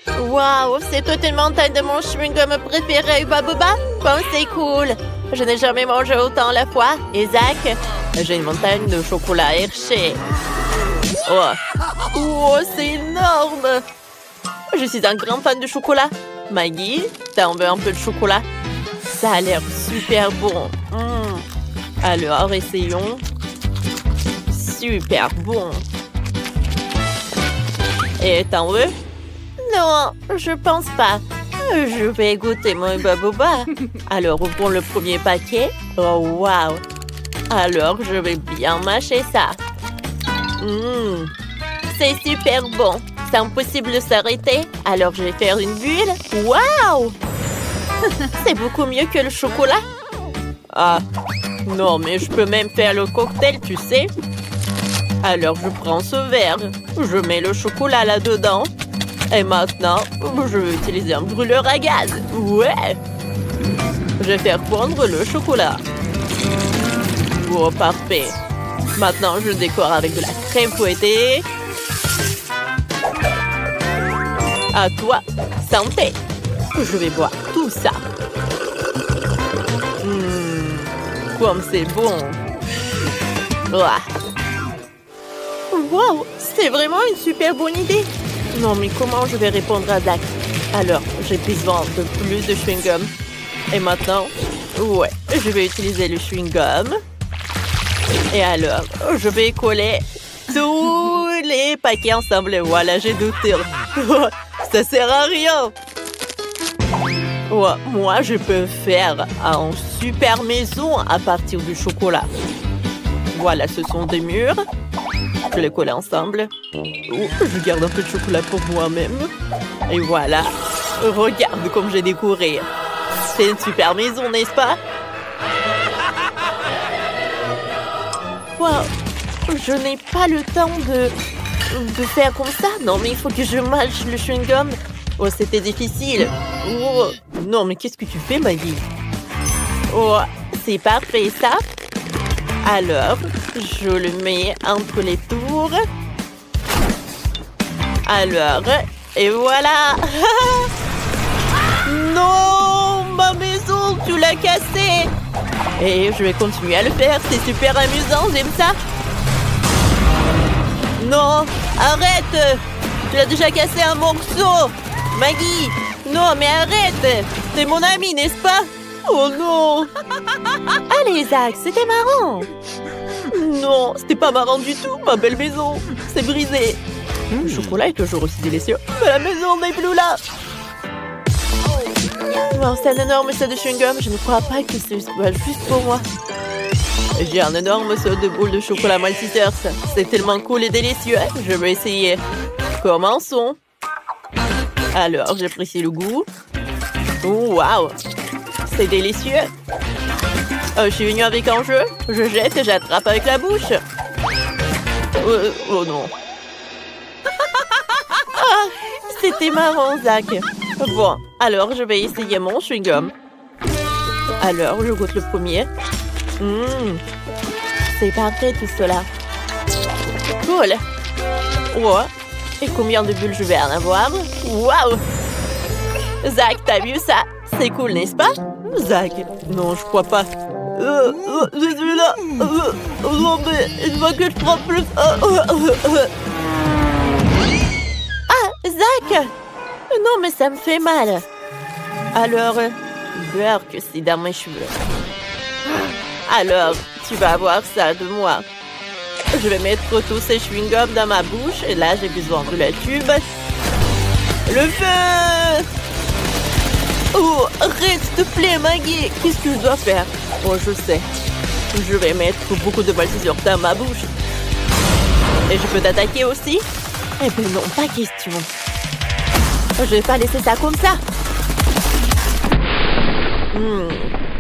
Waouh, c'est toute une montagne de mon chewing-gum préféré, Hubba Bubba. Comme c'est cool. Je n'ai jamais mangé autant à la fois. Et Zach, j'ai une montagne de chocolat Hershey. Oh, c'est énorme. Je suis un grand fan de chocolat. Maggie, t'en veux un peu de chocolat? Ça a l'air super bon. Alors, essayons. Super bon. Et t'en veux? Non, je pense pas. Je vais goûter mon Hubba Bubba. Alors, ouvrons le premier paquet. Oh, wow. Alors, je vais bien mâcher ça. C'est super bon. C'est impossible de s'arrêter. Alors, je vais faire une bulle. Wow! C'est beaucoup mieux que le chocolat. Ah, non, mais je peux même faire le cocktail, tu sais. Alors, je prends ce verre. Je mets le chocolat là-dedans. Et maintenant, je vais utiliser un brûleur à gaz. Ouais! Je vais faire fondre le chocolat. Oh, parfait. Maintenant, je décore avec de la crème fouettée. À toi, santé. Je vais boire tout ça. Comme c'est bon. Wow, c'est vraiment une super bonne idée. Non, mais comment je vais répondre à Zach? Alors, j'ai besoin de plus de chewing-gum. Et maintenant, ouais, je vais utiliser le chewing-gum. Et alors, je vais coller tous les paquets ensemble. Voilà, j'ai douté. Ça sert à rien. Ouais, moi, je peux faire une super maison à partir du chocolat. Voilà, ce sont des murs. Je les colle ensemble. Je garde un peu de chocolat pour moi-même. Et voilà. Regarde comme j'ai décoré. C'est une super maison, n'est-ce pas? Wow. Je n'ai pas le temps de faire comme ça. Non, mais il faut que je mâche le chewing-gum. Oh, c'était difficile. Oh. Non, mais qu'est-ce que tu fais, Maggie? Oh, c'est parfait, ça. Alors, je le mets entre les tours. Alors, et voilà. Non, ma maison, tu l'as cassée. Et je vais continuer à le faire. C'est super amusant, j'aime ça. Non, arrête. Tu l'as déjà cassé un morceau. Maggie, non, mais arrête. T'es mon ami, n'est-ce pas? Oh non. Allez, Zach, c'était marrant. Non, c'était pas marrant du tout, ma belle maison. C'est brisé. Le chocolat est toujours aussi délicieux. Mais la maison n'est plus là. Wow, c'est un énorme seau de chewing-gum. Je ne crois pas que c'est juste pour moi. J'ai un énorme seau de boules de chocolat Maltesers. C'est tellement cool et délicieux. Je vais essayer. Commençons. Alors, j'apprécie le goût. Oh, wow. C'est délicieux. Je suis venue avec un jeu. Je jette et j'attrape avec la bouche. Oh non. Ah, c'était marrant, Zach. Bon, alors je vais essayer mon chewing-gum. Alors, je goûte le premier. C'est parfait tout cela. Cool. Oh. Et combien de bulles je vais en avoir? Waouh! Zach, t'as vu ça? C'est cool, n'est-ce pas? Zach, non, je crois pas. Je suis là. Non, mais il faut que je prends plus. Ah, Zach! Non, mais ça me fait mal. Alors, beurre que c'est dans mes cheveux. Alors, tu vas avoir ça de moi. Je vais mettre tous ces chewing-gums dans ma bouche. Et là, j'ai besoin de la tube. Le feu! Oh, arrête, s'il te plaît, Maggie. Qu'est-ce que je dois faire? Oh, je sais. Je vais mettre beaucoup de Maltesers dans ma bouche. Et je peux t'attaquer aussi? Eh bien non, pas question. Je vais pas laisser ça comme ça.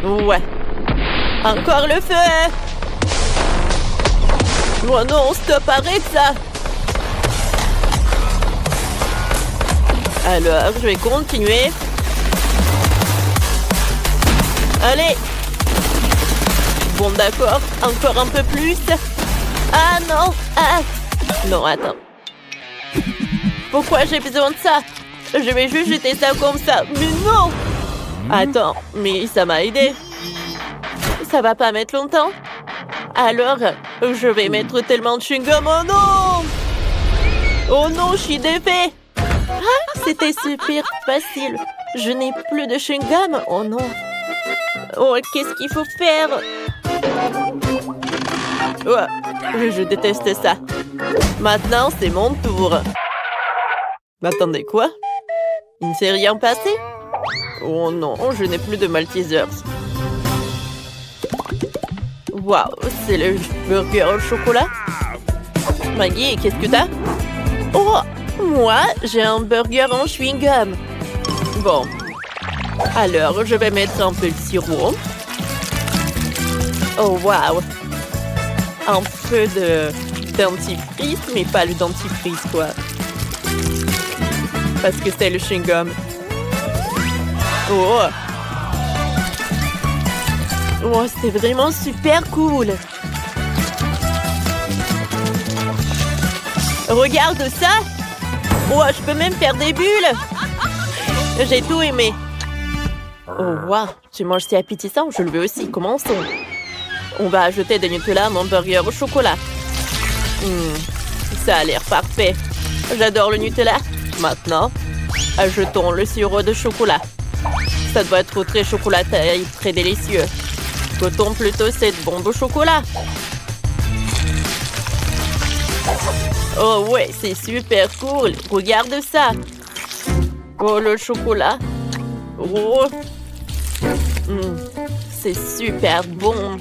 Ouais. Encore le feu! Oh non, stop, arrête ça! Alors, je vais continuer. Allez! Bon, d'accord. Encore un peu plus. Ah non! Ah! Non, attends. Pourquoi j'ai besoin de ça? Je vais juste jeter ça comme ça. Mais non! Attends, mais ça m'a aidé. Ça va pas mettre longtemps. Alors, je vais mettre tellement de chewing-gum. Oh non! Oh non, je suis défait. Ah, c'était super facile. Je n'ai plus de chewing-gum. Oh non. Oh, qu'est-ce qu'il faut faire? Oh, je déteste ça. Maintenant, c'est mon tour. Attendez, quoi? Il ne s'est rien passé? Oh non, je n'ai plus de Maltesers. Waouh, c'est le burger au chocolat? Maggie, qu'est-ce que t'as? Oh, moi, j'ai un burger en chewing-gum. Bon, alors je vais mettre un peu de sirop. Oh, waouh. Un peu de dentifrice, mais pas le dentifrice, quoi. Parce que c'est le chewing-gum. Oh! Oh, c'est vraiment super cool! Regarde ça! Oh, je peux même faire des bulles! J'ai tout aimé! Oh, waouh! Tu manges si appétissant, je le veux aussi. Commençons! On va ajouter des Nutella à mon burger au chocolat. Ça a l'air parfait. J'adore le Nutella. Maintenant, ajoutons le sirop de chocolat. Ça doit être très chocolaté et très délicieux. Goûtons plutôt cette bombe au chocolat. Oh ouais, c'est super cool. Regarde ça. Oh, le chocolat. Oh. C'est super bon.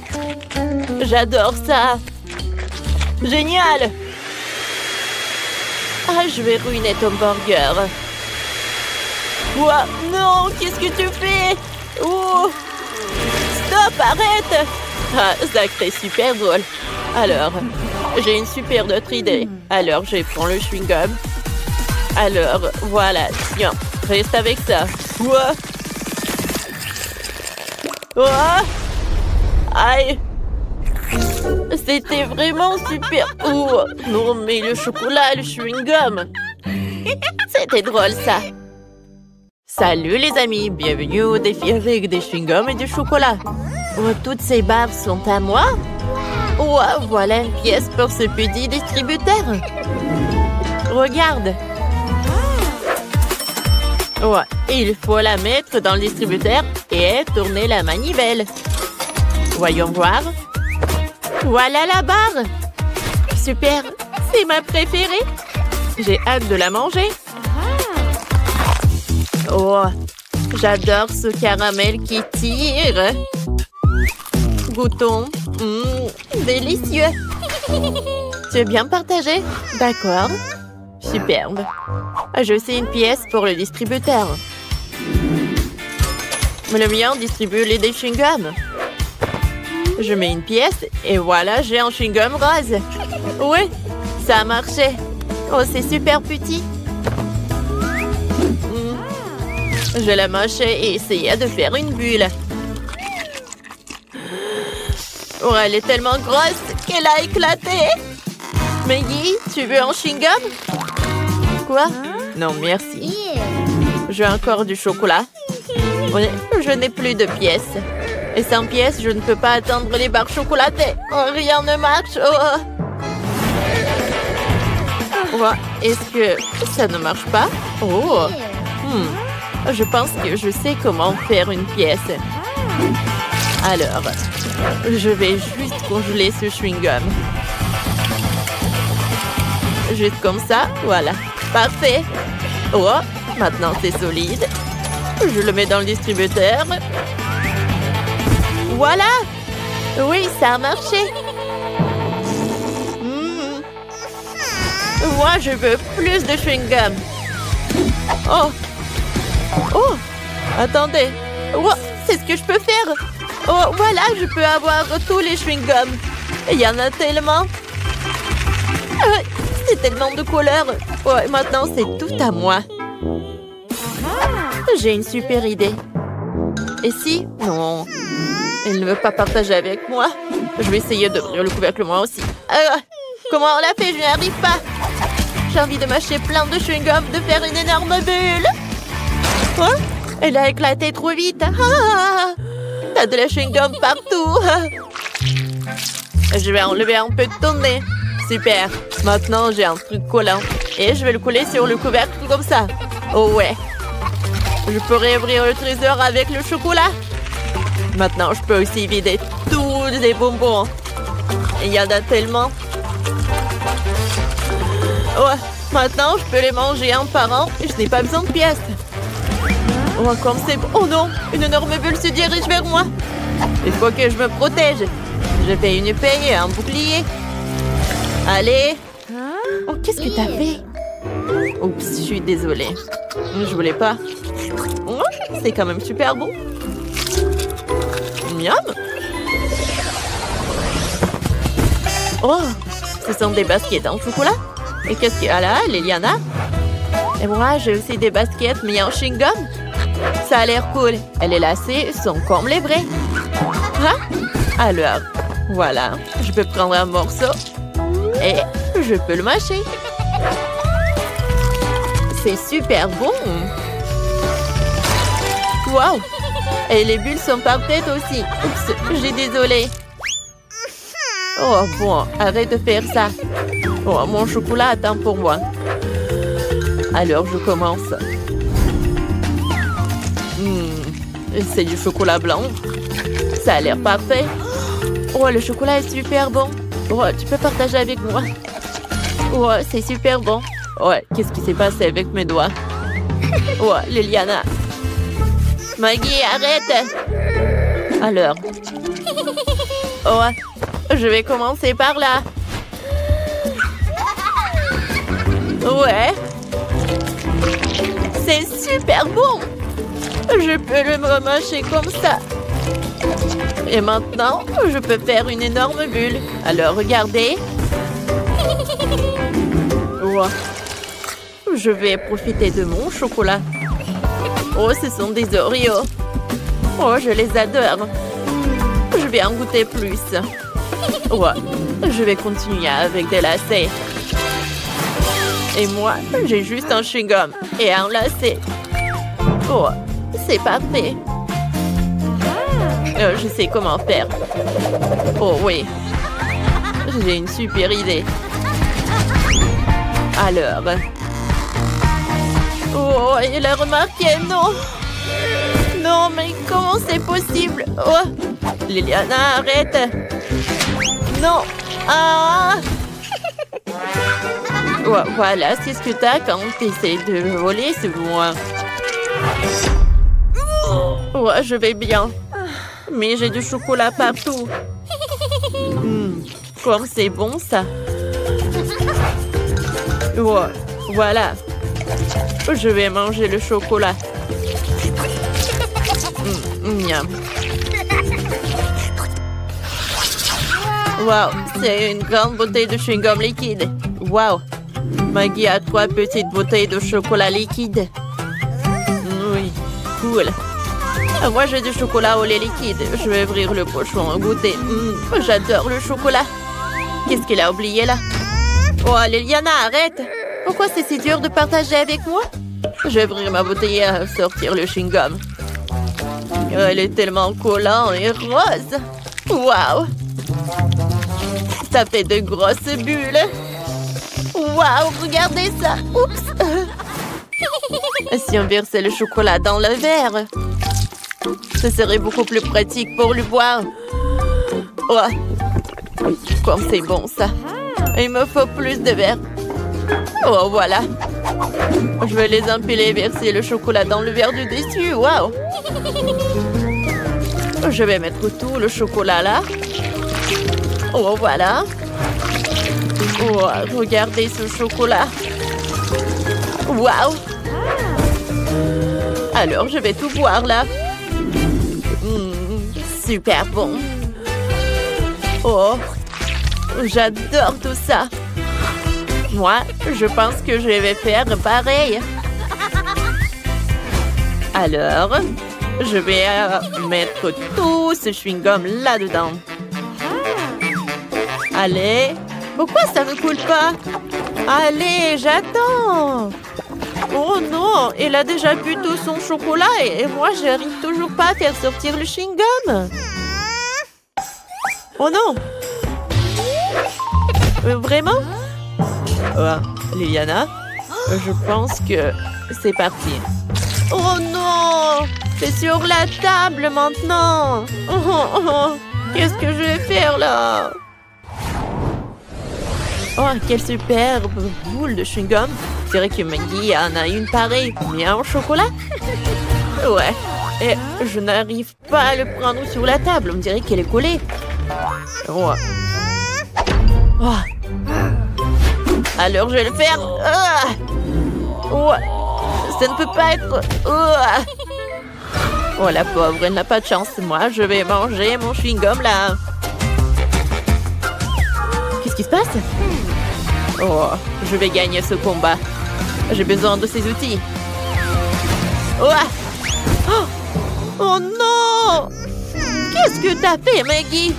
J'adore ça. Génial. Ah, je vais ruiner ton burger. Ouah, non, qu'est-ce que tu fais? Oh. Stop, arrête. Ah, ça crée super drôle. Alors, j'ai une super autre idée. Alors, je prends le chewing-gum. Alors, voilà, tiens, reste avec ça. Ouah. Oh. Aïe. C'était vraiment super. Oh, non, mais le chocolat, le chewing-gum. C'était drôle, ça. Salut, les amis. Bienvenue au défi avec des chewing-gums et du chocolat. Oh, toutes ces barres sont à moi. Oh, voilà une pièce pour ce petit distributeur. Regarde. Oh, il faut la mettre dans le distributeur et tourner la manivelle. Voyons voir. Voilà la barre. Super, c'est ma préférée. J'ai hâte de la manger. Oh, j'adore ce caramel qui tire. Goûtons. Délicieux. Tu veux bien partager? D'accord. Superbe. Je sais une pièce pour le distributeur. Le mien distribue les chewing-gums. Je mets une pièce et voilà, j'ai un chewing-gum rose. Oui, ça a marché. Oh, c'est super petit. Je la mâchais et essayais de faire une bulle. Oh, elle est tellement grosse qu'elle a éclaté. Maggie, tu veux un chewing-gum? Quoi? Non, merci. J'ai encore du chocolat. Oui, je n'ai plus de pièces. Et sans pièces, je ne peux pas atteindre les barres chocolatées. Oh, rien ne marche. Oh. Oh, est-ce que ça ne marche pas? Oh. Je pense que je sais comment faire une pièce. Alors, je vais juste congeler ce chewing-gum. Juste comme ça, voilà. Parfait. Oh, maintenant c'est solide. Je le mets dans le distributeur. Voilà! Oui, ça a marché. Moi, je veux plus de chewing-gum. Oh! Oh! Attendez. Oh, c'est ce que je peux faire. Oh, voilà, je peux avoir tous les chewing-gums. Il y en a tellement. C'est tellement de couleurs. Oh, maintenant, c'est tout à moi. J'ai une super idée. Et si? Non. Elle ne veut pas partager avec moi. Je vais essayer d'ouvrir le couvercle moi aussi. Comment on l'a fait? Je n'y arrive pas. J'ai envie de mâcher plein de chewing-gum, de faire une énorme bulle. Quoi? Elle a éclaté trop vite. Ah! T'as de la chewing-gum partout. Je vais enlever un peu de ton nez. Super. Maintenant, j'ai un truc collant. Et je vais le coller sur le couvercle comme ça. Oh ouais. Je pourrais ouvrir le trésor avec le chocolat. Maintenant, je peux aussi vider tous les bonbons. Il y en a tellement. Ouais. Maintenant, je peux les manger un par un. Je n'ai pas besoin de pièces. Oh, comme c'est... Oh non! Une énorme bulle se dirige vers moi. Il faut que je me protège. Je fais une épée et un bouclier. Allez. Oh, qu'est-ce que t'as fait? Oups, je suis désolée. Je voulais pas. Oh, c'est quand même super bon. Miam. Oh, ce sont des baskets en chocolat. Et qu'est-ce qu'il y a là, Liliana? Et moi, j'ai aussi des baskets, mais en chewing-gum. Ça a l'air cool. Elle est lacée, sont comme les vrais. Hein? Alors, voilà. Je peux prendre un morceau. Et je peux le mâcher. C'est super bon. Wow. Et les bulles sont parfaites aussi. Oups, j'ai désolé. Oh bon, arrête de faire ça. Oh, mon chocolat attend pour moi. Alors, je commence. C'est du chocolat blanc. Ça a l'air parfait. Oh, le chocolat est super bon. Oh, tu peux partager avec moi. Oh, c'est super bon. Ouais, qu'est-ce qui s'est passé avec mes doigts? Oh, Liliana. Maggie, arrête. Alors. Oh, je vais commencer par là. Ouais. C'est super bon. Je peux le mâcher comme ça. Et maintenant, je peux faire une énorme bulle. Alors, regardez. Wow. Je vais profiter de mon chocolat. Oh, ce sont des Oreos. Oh, je les adore. Je vais en goûter plus. Ouais. Je vais continuer avec des lacets. Et moi, j'ai juste un chewing-gum et un lacet. Oh, c'est parfait. Je sais comment faire. Oh oui. J'ai une super idée. Alors. Oh, il a remarqué, non. Non, mais comment c'est possible? Oh, Liliana, arrête. Non. Ah. Oh, voilà, c'est ce que t'as quand t'essaies de voler sur moi. Oh, je vais bien. Mais j'ai du chocolat partout. Comme c'est bon, ça. Oh, voilà. Je vais manger le chocolat. Miam. Wow, c'est une grande bouteille de chewing-gum liquide. Wow. Maggie a 3 petites bouteilles de chocolat liquide. Oui, cool. Moi, j'ai du chocolat au lait liquide. Je vais ouvrir le pochon et goûter. J'adore le chocolat. Qu'est-ce qu'elle a oublié là? Oh, Liliana, arrête! Pourquoi c'est si dur de partager avec moi? Je vais ouvrir ma bouteille et sortir le chewing-gum. Elle est tellement collante et rose. Waouh! Ça fait de grosses bulles. Waouh, regardez ça! Oups! Si on versait le chocolat dans le verre, ce serait beaucoup plus pratique pour le boire. Oh, comme c'est bon ça! Il me faut plus de verre. Oh, voilà. Je vais les empiler et verser le chocolat dans le verre du dessus. Waouh! Je vais mettre tout le chocolat là. Oh, voilà. Oh, regardez ce chocolat. Waouh! Alors, je vais tout boire là. Super bon. Oh, j'adore tout ça. Moi, je pense que je vais faire pareil. Alors, je vais mettre tout ce chewing-gum là-dedans. Allez. Pourquoi ça ne coule pas? Allez, j'attends. Oh non, elle a déjà bu tout son chocolat et moi, j'arrive toujours pas à faire sortir le chewing-gum. Oh non. Vraiment? Liliana, je pense que c'est parti. Oh non! C'est sur la table maintenant! Qu'est-ce que je vais faire là? Oh, quelle superbe boule de chewing-gum! C'est vrai que Maggie en a une pareille, mais en chocolat? Ouais, et je n'arrive pas à le prendre sur la table, on dirait qu'elle est collée. Oh. Oh. Alors je vais le faire. Ouais. Ça ne peut pas être... Oh, la pauvre, elle n'a pas de chance. Moi, je vais manger mon chewing-gum, là. Qu'est-ce qui se passe? Oh, je vais gagner ce combat. J'ai besoin de ces outils. Oh non! Qu'est-ce que t'as fait, Maggie?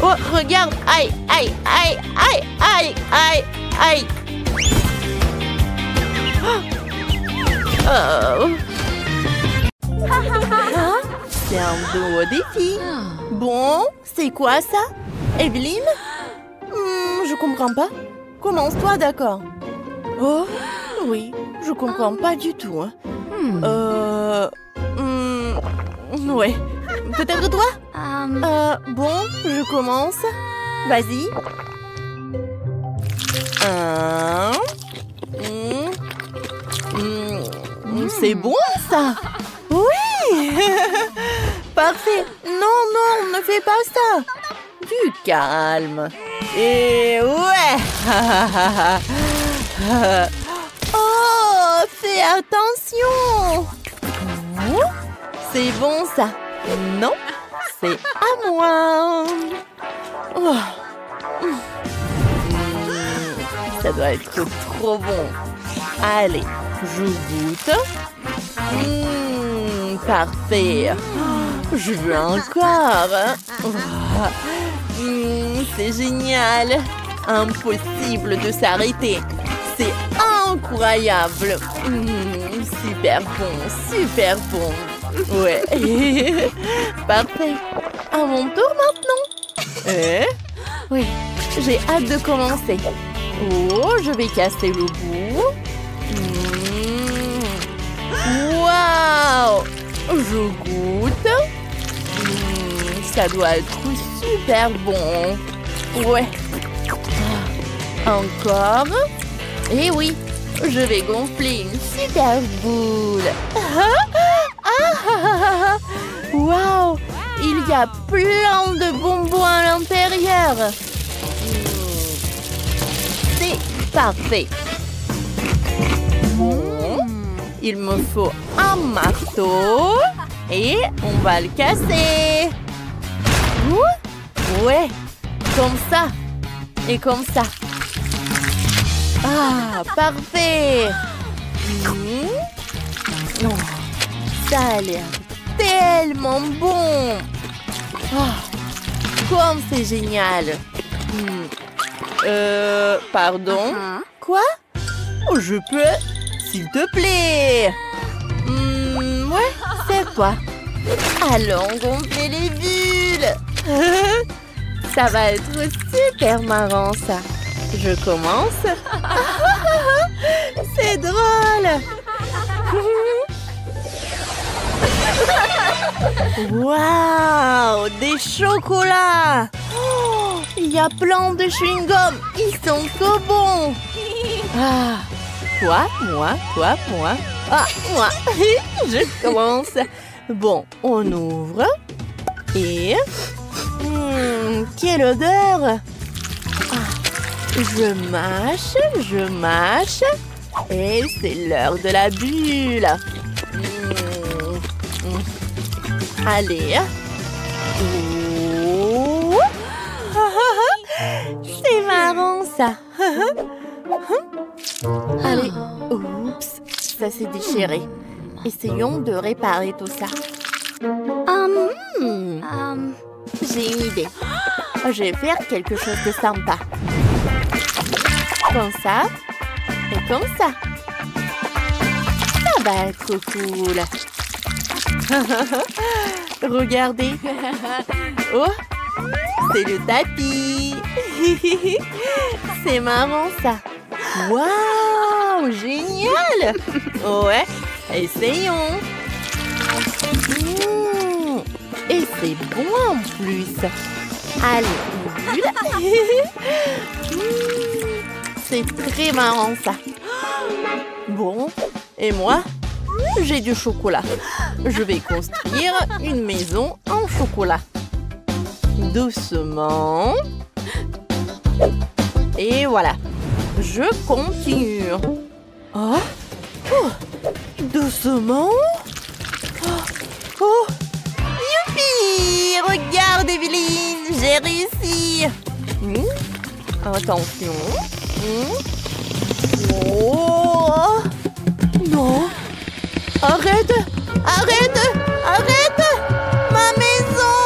Oh, regarde! Aïe, aïe, aïe, aïe, aïe, aïe, aïe! Oh! C'est un beau défi. Bon, c'est quoi ça? Evelyne? Je comprends pas. Commence-toi, d'accord. Oh, oui, je comprends pas du tout. Ouais. Peut-être toi? Bon, je commence. Vas-y. C'est bon, ça? Oui! Parfait. Non, non, ne fais pas ça. Du calme. Et ouais! Oh, fais attention! C'est bon, ça. Non, c'est à moi. Oh. Ça doit être trop bon. Allez, je goûte. Parfait. Je veux encore. C'est génial. Impossible de s'arrêter. C'est incroyable. Super bon, super bon. Ouais. Parfait. À mon tour maintenant. Oui, j'ai hâte de commencer. Oh, je vais casser le bout. Waouh! Je goûte. Ça doit être super bon. Ouais. Encore. Et oui, je vais gonfler une super boule. Waouh! Il y a plein de bonbons à l'intérieur. C'est parfait. Bon, il me faut un marteau et on va le casser. Ouais, comme ça et comme ça. Ah, parfait. Oh, ça a l'air tellement bon. Oh, comme c'est génial. Pardon? Quoi? Oh, je peux? S'il te plaît. Ouais, c'est quoi? Allons gonfler les bulles. Ça va être super marrant, ça. Je commence. C'est drôle. Waouh, des chocolats. Oh, il y a plein de chewing-gum. Ils sont trop bons. Ah, toi, moi, toi, moi. Ah, moi. Je commence. Bon, on ouvre. Et... quelle odeur. Je mâche. Et c'est l'heure de la bulle. Allez. Oh. C'est marrant, ça. Allez. Oups, ça s'est déchiré. Essayons de réparer tout ça. J'ai une idée. Je vais faire quelque chose de sympa. Comme ça. Et comme ça. bah, trop cool. Regardez. Oh, c'est le tapis. C'est marrant, ça. Waouh, génial. Ouais, essayons. Et c'est bon en plus. Allez, c'est très marrant, ça. Bon, et moi, j'ai du chocolat. Je vais construire une maison en chocolat. Doucement. Et voilà. Je continue. Oh, oh. Doucement. Oh, oh. Youpi! Regarde, Evelyne, j'ai réussi. Attention. Oh. Non. Arrête! Arrête! Arrête! Ma maison!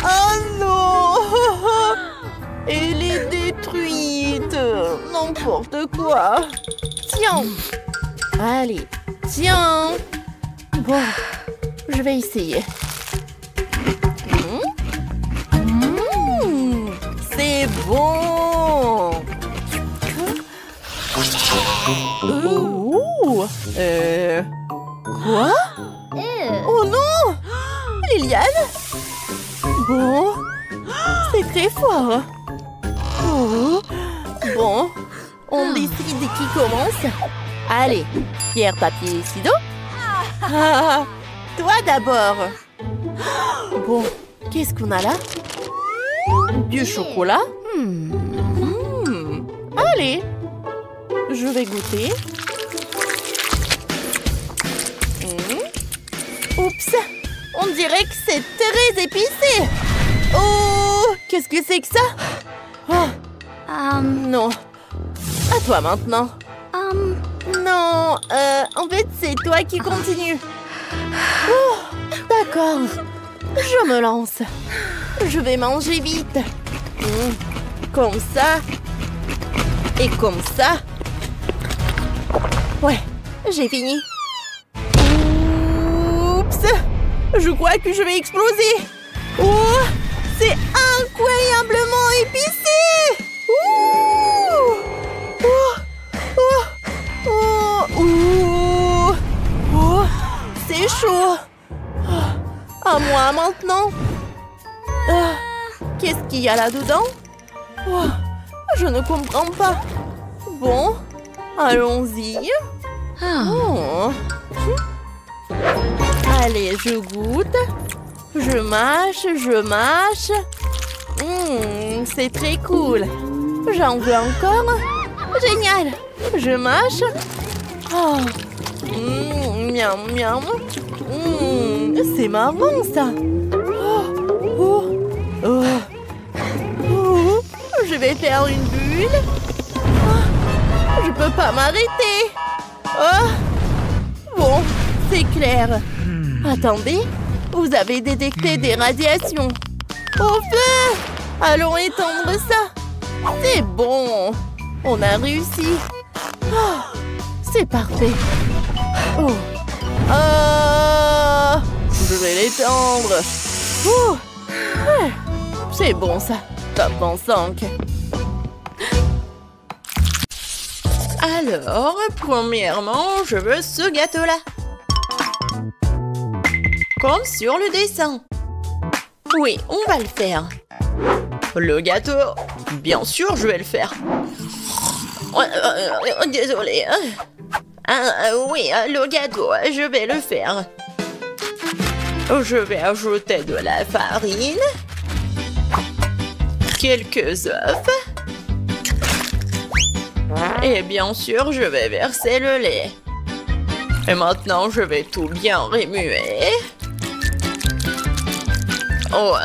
Oh non! Elle est détruite! N'importe quoi! Tiens! Allez, tiens! Bon, je vais essayer. C'est bon! Oh! Quoi? Oh non! Liliane? Bon, c'est très fort. Oh. Bon, on décide qui commence. Allez, pierre, papier, ciseaux. Ah, toi d'abord. Bon, qu'est-ce qu'on a là? Du chocolat. Allez, je vais goûter. Oups, on dirait que c'est très épicé. Oh, qu'est-ce que c'est que ça? Oh. Non. À toi maintenant. Non, en fait, c'est toi qui continue. Oh, d'accord. Je me lance. Je vais manger vite. Comme ça. Et comme ça. Ouais, j'ai fini. Oups! Je crois que je vais exploser. Oh! C'est incroyablement épicé! Ouh! Oh! Oh! Oh! Oh! Oh! C'est chaud! Oh. À moi maintenant! Oh. Qu'est-ce qu'il y a là-dedans? Oh. Je ne comprends pas. Bon, allons-y. Oh. Allez, je goûte. Je mâche, je mâche. C'est très cool. J'en veux encore. Génial. Je mâche. Oh. Miam, miam. C'est marrant, ça. Oh. Oh. Oh. Oh. Je vais faire une bulle. Oh. Je peux pas m'arrêter. Oh. Bon, c'est clair. Attendez, vous avez détecté des radiations. Au feu! Allons étendre ça. C'est bon. On a réussi. Oh, c'est parfait. Oh. Je vais l'étendre. Oh. C'est bon ça. Top en 5. Alors, premièrement, je veux ce gâteau-là. Comme sur le dessin. Oui, on va le faire. Le gâteau, bien sûr, je vais le faire. Désolée. Oui, le gâteau, je vais le faire. Je vais ajouter de la farine. Quelques œufs. Et bien sûr, je vais verser le lait. Et maintenant, je vais tout bien remuer. Oh,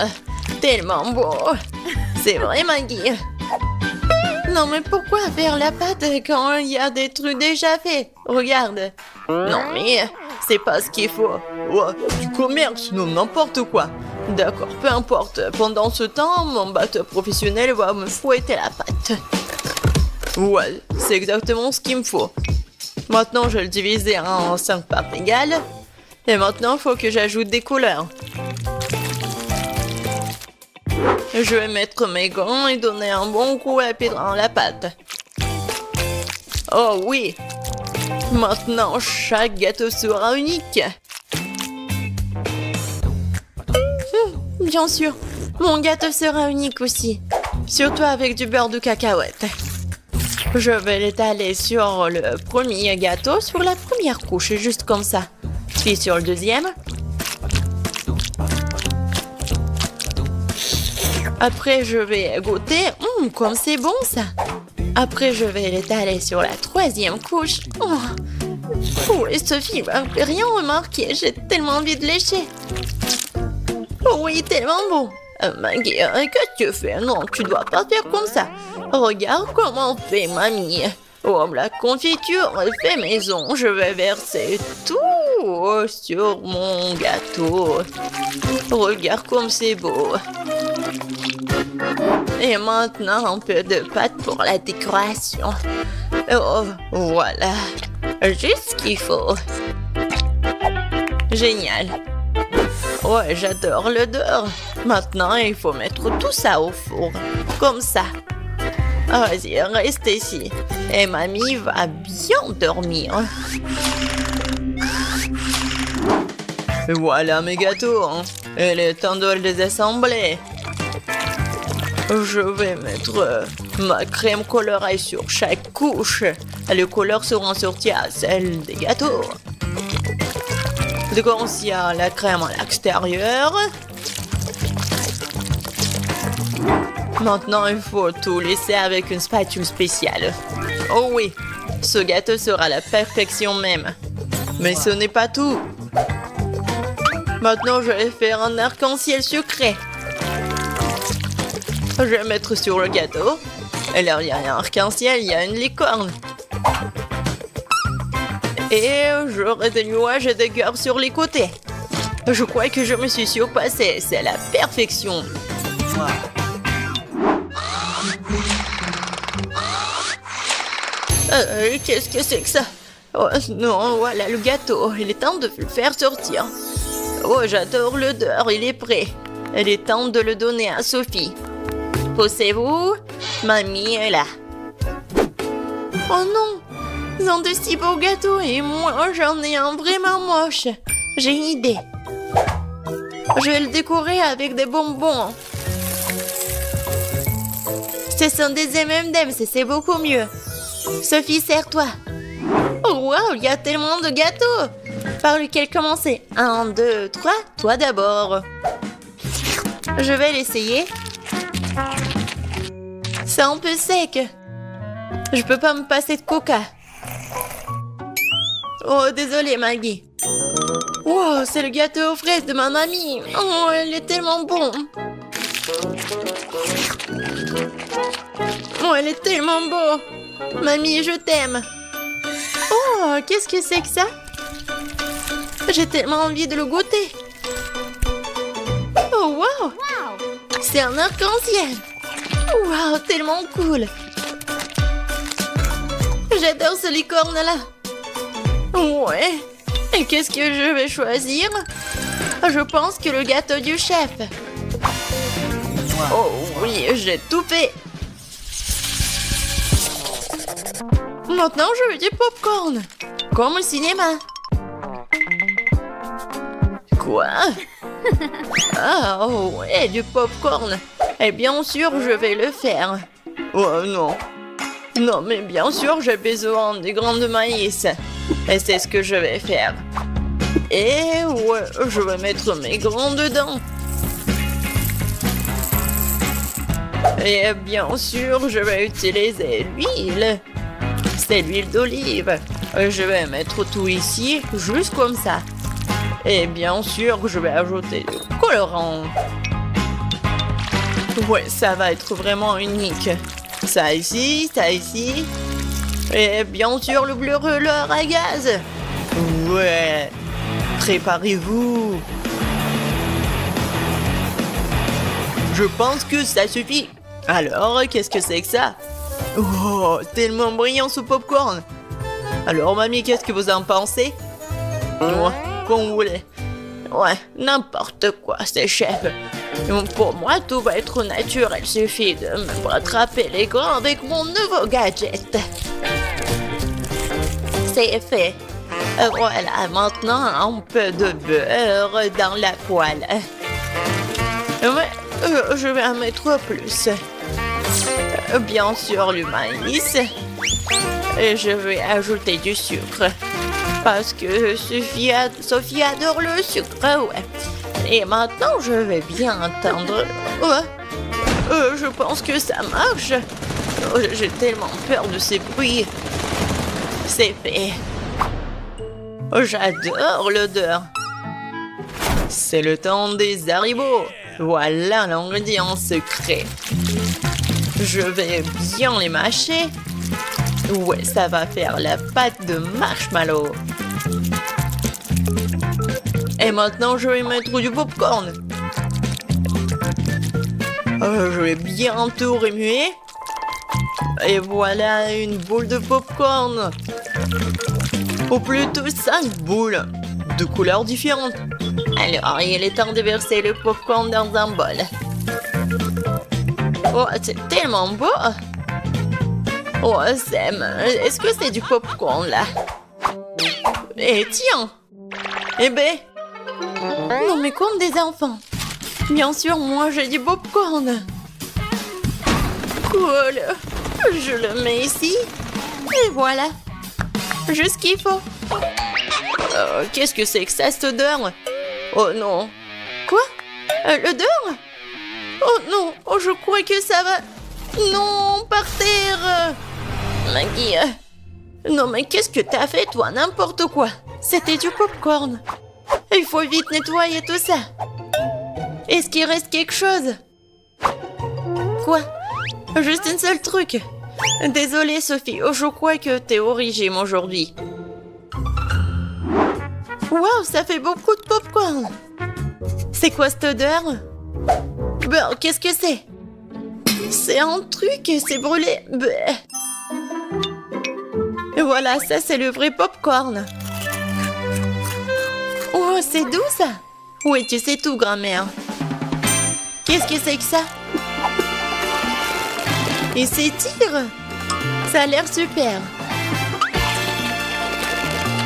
tellement beau. C'est vrai, Maggie. Non, mais pourquoi faire la pâte quand il y a des trucs déjà faits? Regarde. Non, mais c'est pas ce qu'il faut. Oh, du commerce, non, n'importe quoi. D'accord, peu importe. Pendant ce temps, mon batteur professionnel va me fouetter la pâte. Ouais, c'est exactement ce qu'il me faut. Maintenant, je vais le diviser en 5 parts égales. Et maintenant, il faut que j'ajoute des couleurs. Je vais mettre mes gants et donner un bon coup à pied dans la pâte. Oh oui! Maintenant, chaque gâteau sera unique. Bien sûr, mon gâteau sera unique aussi. Surtout avec du beurre de cacahuète. Je vais l'étaler sur le premier gâteau, sur la première couche, juste comme ça. Puis sur le deuxième. Après, je vais goûter. Comme c'est bon ça. Après, je vais l'étaler sur la troisième couche. Oui, Sophie va rien remarquer. J'ai tellement envie de lécher. Oui, tellement bon. Maggie, qu'est-ce que tu fais? Non, tu dois pas faire comme ça. Regarde comment on fait, mamie. Oh, la confiture est fait maison. Je vais verser tout sur mon gâteau. Regarde comme c'est beau. Et maintenant, un peu de pâte pour la décoration. Oh, voilà. Juste ce qu'il faut. Génial. Ouais, j'adore l'odeur. Maintenant, il faut mettre tout ça au four. Comme ça. Vas-y, reste ici. Et mamie va bien dormir. Voilà mes gâteaux. Il est temps de les assembler. Je vais mettre ma crème colorée sur chaque couche. Les couleurs seront sorties à celles des gâteaux. Donc, il y a la crème à l'extérieur. Maintenant, il faut tout laisser avec une spatule spéciale. Oh oui, ce gâteau sera la perfection même. Mais ce n'est pas tout. Maintenant, je vais faire un arc-en-ciel sucré. Je vais mettre sur le gâteau. Et là, il y a un arc-en-ciel, il y a une licorne. Et j'aurai des nuages et des cœurs sur les côtés. Je crois que je me suis surpassée. C'est la perfection. Qu'est-ce que c'est que ça? Oh non, voilà le gâteau. Il est temps de le faire sortir. Oh, j'adore l'odeur. Il est prêt. Il est temps de le donner à Sophie. Poussez-vous. Mamie est là. Oh non! Ils ont de si beaux gâteaux et moi j'en ai un vraiment moche. J'ai une idée. Je vais le décorer avec des bonbons. Ce sont des M&M's et c'est beaucoup mieux. Sophie, serre-toi. Oh wow, il y a tellement de gâteaux. Par lequel commencer? 1, 2, 3, toi d'abord. Je vais l'essayer. C'est un peu sec. Je peux pas me passer de coca. Oh, désolée, Maggie. Wow, c'est le gâteau aux fraises de ma mamie. Oh, il est tellement bon. Oh, elle est tellement beau. Mamie, je t'aime. Oh, qu'est-ce que c'est que ça? J'ai tellement envie de le goûter. Oh, wow. C'est un arc-en-ciel. Wow, tellement cool. J'adore ce licorne-là. Ouais. Et qu'est-ce que je vais choisir? Je pense que le gâteau du chef. Oh oui, j'ai tout fait. Maintenant, je veux du popcorn. Comme au cinéma. Quoi? Ah, oh ouais, du popcorn. Et bien sûr, je vais le faire. Oh non. Non, mais bien sûr, j'ai besoin des grains de maïs. Et c'est ce que je vais faire. Et ouais, je vais mettre mes grains dedans. Et bien sûr, je vais utiliser l'huile. C'est l'huile d'olive. Je vais mettre tout ici, juste comme ça. Et bien sûr, je vais ajouter du colorant. Ouais, ça va être vraiment unique. Ça ici, ça ici. Et bien sûr, le bleu rouleur à gaz. Ouais. Préparez-vous. Je pense que ça suffit. Alors, qu'est-ce que c'est que ça? Oh, tellement brillant ce popcorn. Alors, mamie, qu'est-ce que vous en pensez? Ouais, comme vous voulez. Ouais, n'importe quoi, c'est chef. Pour moi, tout va être naturel. Il suffit de me rattraper les gants avec mon nouveau gadget. C'est fait. Voilà, maintenant, un peu de beurre dans la poêle. Ouais, je vais en mettre plus. Bien sûr, le maïs. Et je vais ajouter du sucre. Parce que Sophie adore le sucre, ouais. Et maintenant, je vais bien entendre. Ouais. Je pense que ça marche. J'ai tellement peur de ces bruits. C'est fait. J'adore l'odeur. C'est le temps des haribots. Voilà l'ingrédient secret. Je vais bien les mâcher. Ouais, ça va faire la pâte de marshmallow. Et maintenant, je vais mettre du popcorn. Je vais bien tout remuer. Et voilà une boule de popcorn. Ou plutôt 5 boules de couleurs différentes. Alors, il est temps de verser le popcorn dans un bol. Oh, c'est tellement beau. Oh, Sam, est-ce que c'est du popcorn là? Eh, tiens. Eh ben. Non, mais comme des enfants. Bien sûr, moi j'ai du popcorn. Cool. Je le mets ici. Et voilà. Juste ce qu'il faut. Qu'est-ce que c'est que ça, cette odeur? Oh non. Quoi? L'odeur? Oh non. Oh, je crois que ça va... Non, par terre. Maggie. Non, mais qu'est-ce que t'as fait, toi? N'importe quoi. C'était du popcorn. Il faut vite nettoyer tout ça. Est-ce qu'il reste quelque chose? Quoi? Juste un seul truc. Désolée, Sophie. Oh, je crois que t'es au régime aujourd'hui. Waouh, ça fait beaucoup de popcorn. C'est quoi cette odeur? Ben, qu'est-ce que c'est? C'est un truc, c'est brûlé. Ben. Et voilà, ça c'est le vrai popcorn. Oh, c'est doux ça. Oui, tu sais tout, grand-mère. Qu'est-ce que c'est que ça? Il s'étire. Ça a l'air super.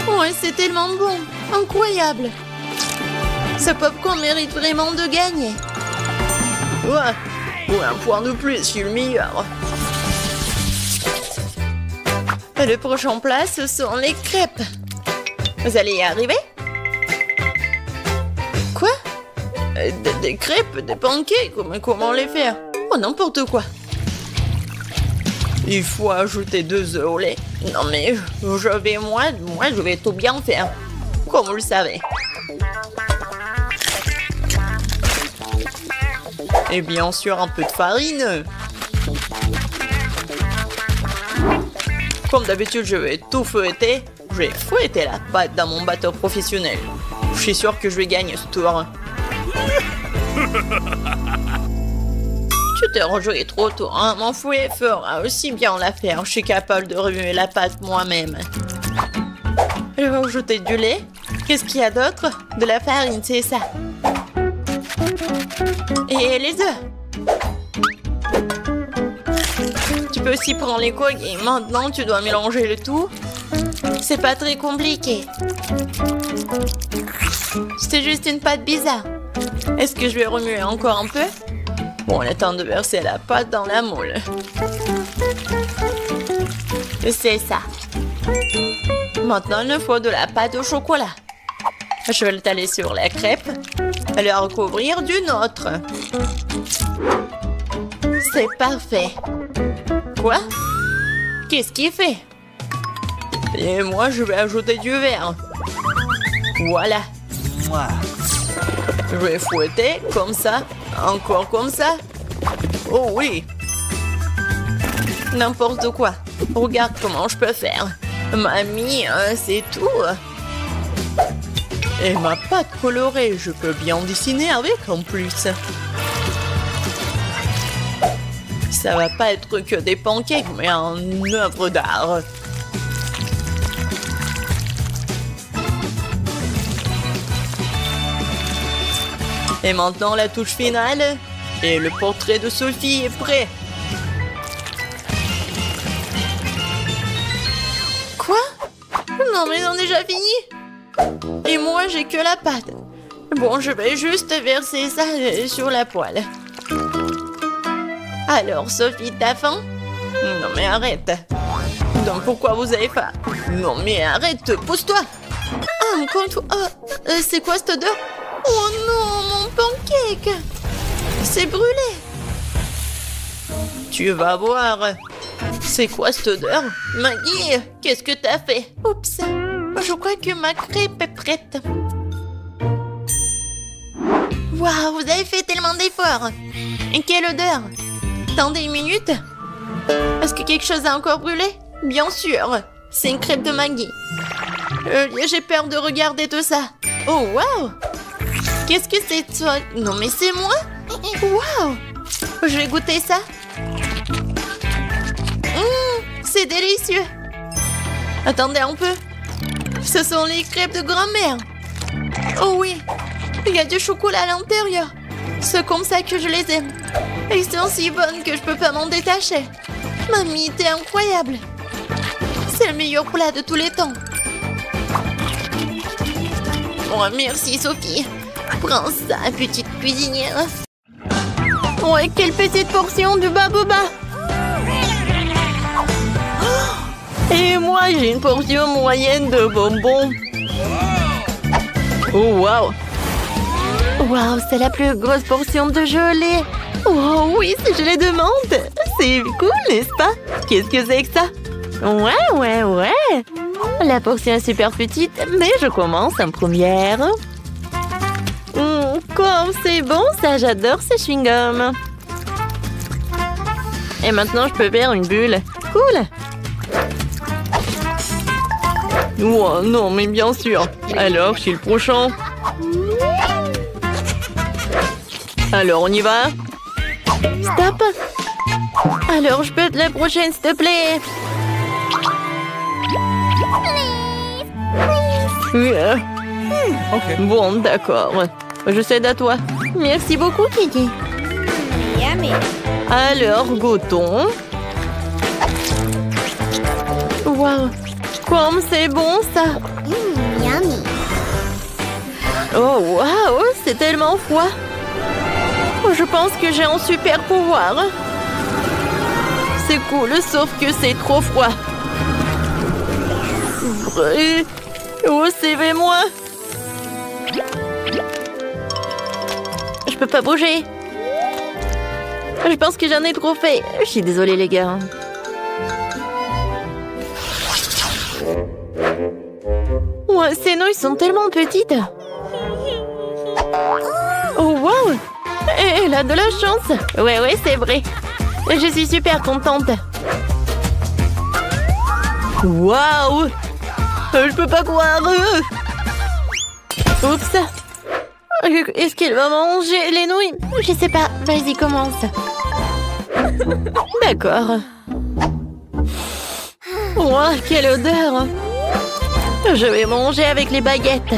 Ouais, c'est tellement bon. Incroyable. Ce popcorn mérite vraiment de gagner. Ouais, un point de plus, je suis le meilleur. Le prochain plat, ce sont les crêpes. Vous allez y arriver? Quoi? Des crêpes, des pancakes, comment les faire? Oh, n'importe quoi. Il faut ajouter 2 œufs au lait. Non mais, moi, je vais tout bien faire. Comme vous le savez. Et bien sûr, un peu de farine. Comme d'habitude, je vais tout fouetter. Je vais fouetter la pâte dans mon batteur professionnel. Je suis sûr que je vais gagner ce tour. Tu t'es rejoué trop tôt, hein? Mon fouet fera aussi bien l'affaire. Je suis capable de remuer la pâte moi-même. Je vais ajouter du lait. Qu'est-ce qu'il y a d'autre? De la farine, c'est ça. Et les œufs. Tu peux aussi prendre les coques et maintenant tu dois mélanger le tout. C'est pas très compliqué. C'est juste une pâte bizarre. Est-ce que je vais remuer encore un peu? Bon, il est temps de verser la pâte dans la moule. C'est ça. Maintenant, il faut de la pâte au chocolat. Je vais l'étaler sur la crêpe et la recouvrir d'une autre. C'est parfait. Quoi? Qu'est-ce qu'il fait? Et moi, je vais ajouter du verre. Voilà. Je vais fouetter comme ça. Encore comme ça. Oh oui. N'importe quoi. Regarde comment je peux faire. Mamie, c'est tout. Et ma pâte colorée, je peux bien dessiner avec en plus. Ça va pas être que des pancakes, mais une œuvre d'art. Et maintenant, la touche finale. Et le portrait de Sophie est prêt. Quoi? Non, mais on a déjà fini. Et moi, j'ai que la pâte. Bon, je vais juste verser ça sur la poêle. Alors, Sophie, t'as faim? Non, mais arrête. Donc, pourquoi vous avez faim? Non, mais arrête, pousse-toi. Ah, encore une fois. C'est quoi cette odeur? Oh non, mon pancake. C'est brûlé. Tu vas voir. C'est quoi cette odeur? Maggie, qu'est-ce que t'as fait? Oups, je crois que ma crêpe est prête. Waouh, vous avez fait tellement d'efforts. Et quelle odeur? Attendez une minute. Est-ce que quelque chose a encore brûlé? Bien sûr, c'est une crêpe de Maggie. J'ai peur de regarder tout ça. Oh, waouh! Qu'est-ce que c'est toi? Non, mais c'est moi? Waouh! Je vais goûter ça. C'est délicieux. Attendez un peu. Ce sont les crêpes de grand-mère. Oh oui, il y a du chocolat à l'intérieur. C'est comme ça que je les aime. Elles sont si bonnes que je peux pas m'en détacher. Mamie, t'es incroyable. C'est le meilleur plat de tous les temps. Oh, merci Sophie. Prends ça, petite cuisinière. Ouais, quelle petite portion de baboba. Et moi, j'ai une portion moyenne de bonbons. Oh, waouh. Waouh, c'est la plus grosse portion de gelée. Oh oui, c'est gelée de menthe. C'est cool, n'est-ce pas? Qu'est-ce que c'est que ça? Ouais. La portion est super petite, mais je commence en première. Comme c'est bon, ça, j'adore ces chewing-gums. Et maintenant, je peux faire une bulle. Cool. Oh, non, mais bien sûr. Alors, je suis le prochain. Alors, on y va? Stop. Alors, je peux être la prochaine, s'il te plaît? Ok. Bon, d'accord. Je cède à toi. Merci beaucoup, Kiki. Alors, goûtons. Waouh, comme c'est bon, ça. Yummy. Oh, waouh, c'est tellement froid. Je pense que j'ai un super pouvoir. C'est cool, sauf que c'est trop froid. Oh, CV-moi. Je peux pas bouger. Je pense que j'en ai trop fait. Je suis désolée, les gars. Ouais, ces nouilles sont tellement petites. Oh, wow. Elle a de la chance. Ouais, c'est vrai. Je suis super contente. Waouh. Je peux pas croire. Oups. Est-ce qu'elle va manger les nouilles? Je sais pas. Vas-y, commence. D'accord. Wow, quelle odeur. Je vais manger avec les baguettes.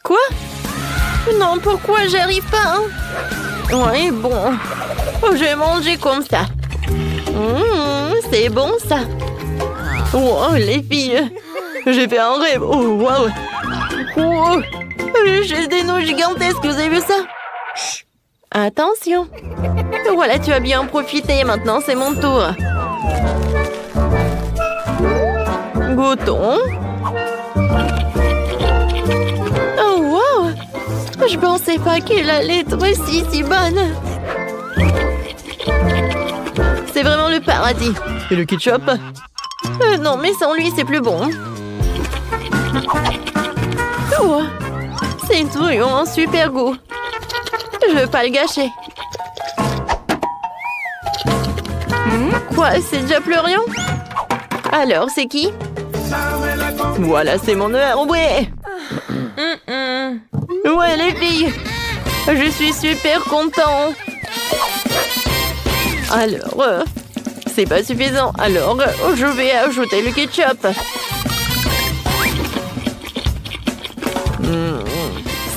Quoi? Non, pourquoi j'arrive pas? Ouais, bon. Je vais manger comme ça. C'est bon, ça. Wow, les filles. J'ai fait un rêve. Oh, wow. Oh, j'ai des nouilles gigantesques. Vous avez vu ça? Chut. Attention. Voilà, tu as bien profité. Maintenant, c'est mon tour. Goûtons. Oh, wow. Je pensais pas qu'elle allait être si bonne. C'est vraiment le paradis. Et le ketchup? Non, mais sans lui, c'est plus bon. Oh, c'est vraiment un super goût. Je veux pas le gâcher. Quoi, c'est déjà Florian? Alors, c'est qui? Voilà, c'est mon heure, ouais. Ouais, les filles. Je suis super content. Alors, c'est pas suffisant. Alors, je vais ajouter le ketchup. Hmm,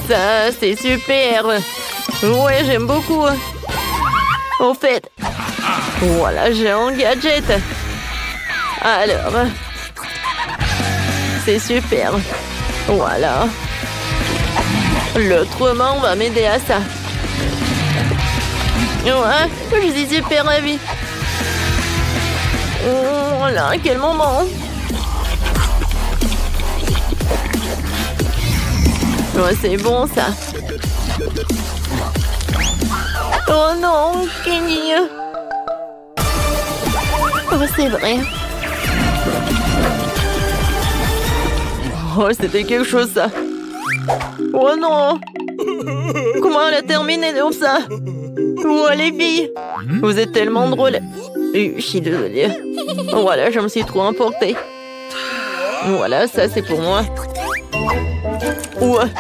ça, c'est super. Ouais, j'aime beaucoup. Au fait, voilà, j'ai un gadget. Alors, c'est super. Voilà. L'autre main va m'aider à ça. Ouais, je suis super ravie. Oh là, quel moment. Ouais, c'est bon ça. Oh non, Kenny. Oh, c'est vrai. Oh, c'était quelque chose ça. Oh non. Comment elle a terminé comme ça? Oh, les filles. Vous êtes tellement drôles. Je suis désolée. Voilà, je me suis trop emportée. Voilà, ça c'est pour moi. Ouais,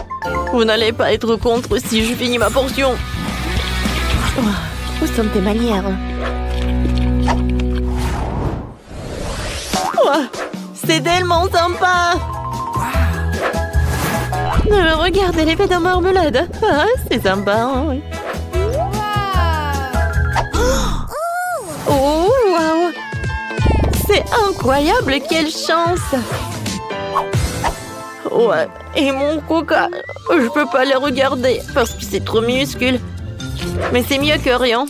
vous n'allez pas être contre si je finis ma portion. Où sont tes manières? C'est tellement sympa. Regardez l'effet de marmelade. Ah, c'est sympa. Oui. Oh, wow. C'est incroyable, quelle chance. Ouais, et mon coca, je peux pas le regarder parce que c'est trop minuscule. Mais c'est mieux que rien.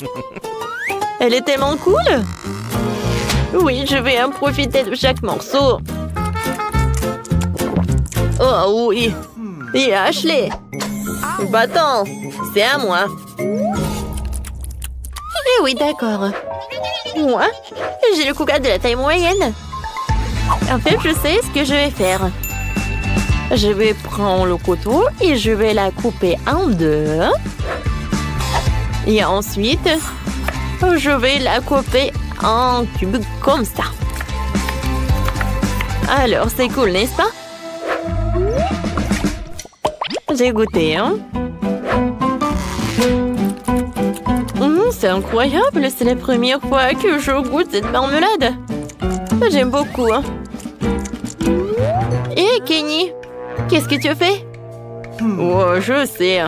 Elle est tellement cool. Oui, je vais en profiter de chaque morceau. Oh oui. Et Ashley. Bâton, c'est à moi. Eh oui, d'accord. Moi, j'ai le coca de la taille moyenne. En fait, je sais ce que je vais faire. Je vais prendre le couteau et je vais la couper en deux. Et ensuite, je vais la couper en cubes comme ça. Alors, c'est cool, n'est-ce pas? J'ai goûté, hein? C'est incroyable, c'est la première fois que je goûte cette marmelade. J'aime beaucoup, hein? Hé, Kenny, qu'est-ce que tu fais? Oh, je sais.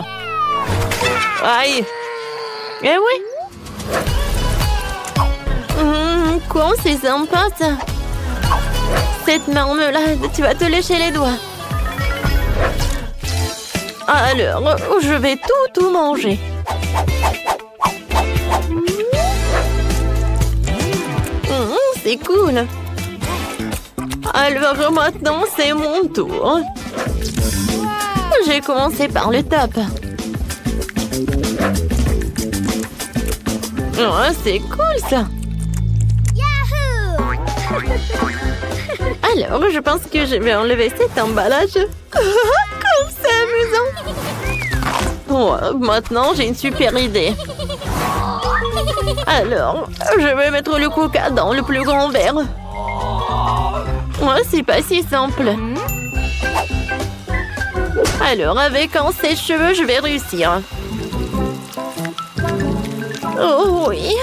Aïe! Eh oui! Quoi, c'est sympa, ça! Cette marmelade, tu vas te lécher les doigts. Alors, je vais tout manger. C'est cool. Alors maintenant, c'est mon tour. J'ai commencé par le top. Oh, c'est cool ça. Alors, je pense que je vais enlever cet emballage. Comme c'est amusant. Oh, maintenant, j'ai une super idée. Alors, je vais mettre le coca dans le plus grand verre. Ouais, c'est pas si simple. Alors, avec un sèche-cheveux, je vais réussir. Oh oui.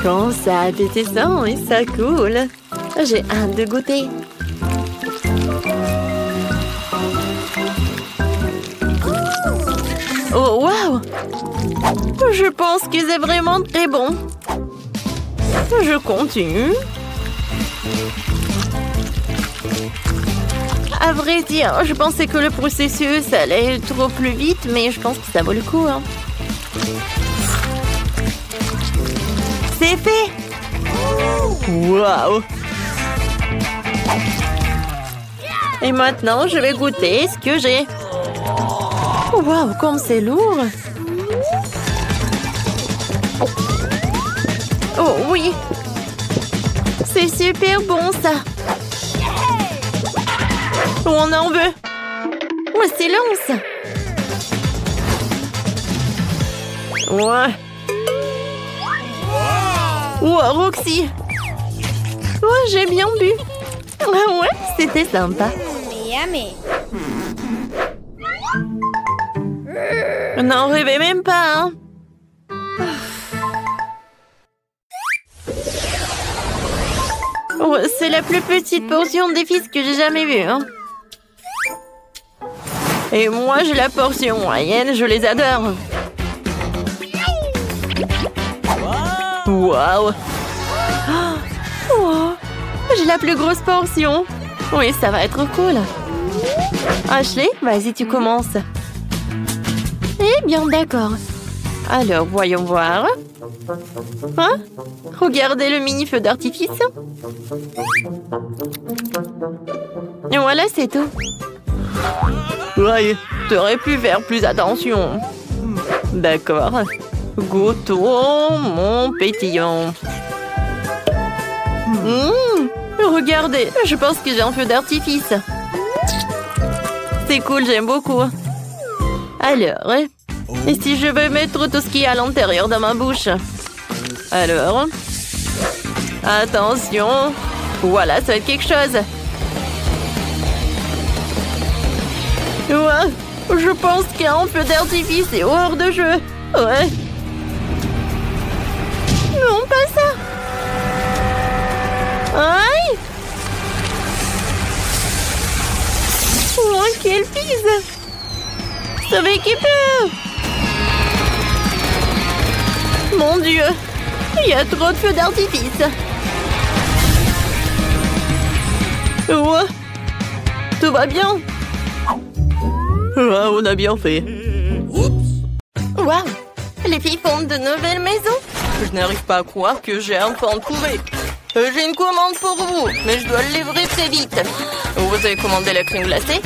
Quand ça a été ça et ça coule. J'ai hâte de goûter. Oh, waouh! Je pense que c'est vraiment très bon. Je continue. À vrai dire, je pensais que le processus allait trop plus vite, mais je pense que ça vaut le coup. Hein. C'est fait! Waouh! Et maintenant, je vais goûter ce que j'ai. Waouh, comme c'est lourd! Oh oui! C'est super bon, ça! On en veut! Oh, silence! Ouais! Wow, Roxy! Oh, j'ai bien bu! Ah ouais, c'était sympa! Yummy! N'en rêvez même pas, hein? Oh, c'est la plus petite portion d'épices que j'ai jamais vue. Hein. Et moi, j'ai la portion moyenne, je les adore. Waouh! Oh, j'ai la plus grosse portion. Oui, ça va être cool. Ashley, vas-y, tu commences. Eh bien, d'accord. Alors, voyons voir. Hein? Regardez le mini-feu d'artifice. Et voilà, c'est tout. Ouais, t'aurais pu faire plus attention. D'accord. Goûtons mon pétillant. Regardez, je pense que j'ai un feu d'artifice. C'est cool, j'aime beaucoup. Alors, et si je veux mettre tout ce qui est à l'intérieur de ma bouche? Alors, attention. Voilà, ça va être quelque chose. Ouais, je pense qu'un feu d'artifice est hors de jeu. Ouais. Non, pas ça. Aïe. Oh, quelle pisse. Ça va équiper. Mon Dieu, il y a trop de feux d'artifice. Ouais. Tout va bien. Ah, on a bien fait. Waouh, les filles fondent de nouvelles maisons. Je n'arrive pas à croire que j'ai enfin trouvé. J'ai une commande pour vous, mais je dois le livrer très vite. Vous avez commandé la crème glacée.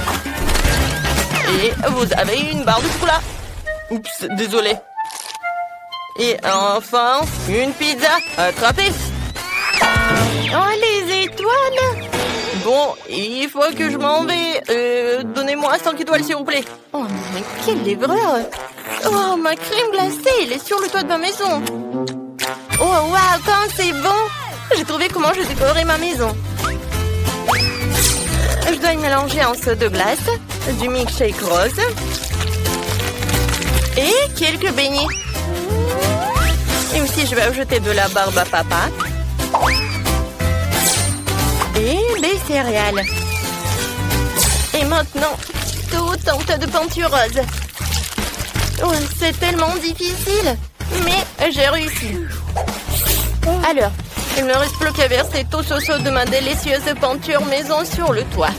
Et vous avez une barre de chocolat. Oups, désolé. Et enfin, une pizza. Attrapée. Oh, les étoiles. Bon, il faut que je m'en vais. Donnez-moi 5 étoiles, s'il vous plaît. Oh, mais quelle livreur. Oh, ma crème glacée, elle est sur le toit de ma maison. Oh, waouh, quand c'est bon. J'ai trouvé comment je décorerai ma maison. Je dois y mélanger un seau de glace, du milkshake rose et quelques beignets. Et aussi, je vais ajouter de la barbe à papa et des céréales. Et maintenant, tout un tas de peinture rose. Oh, c'est tellement difficile, mais j'ai réussi. Alors, il ne me reste plus qu'à verser tout ce seau de ma délicieuse peinture maison sur le toit.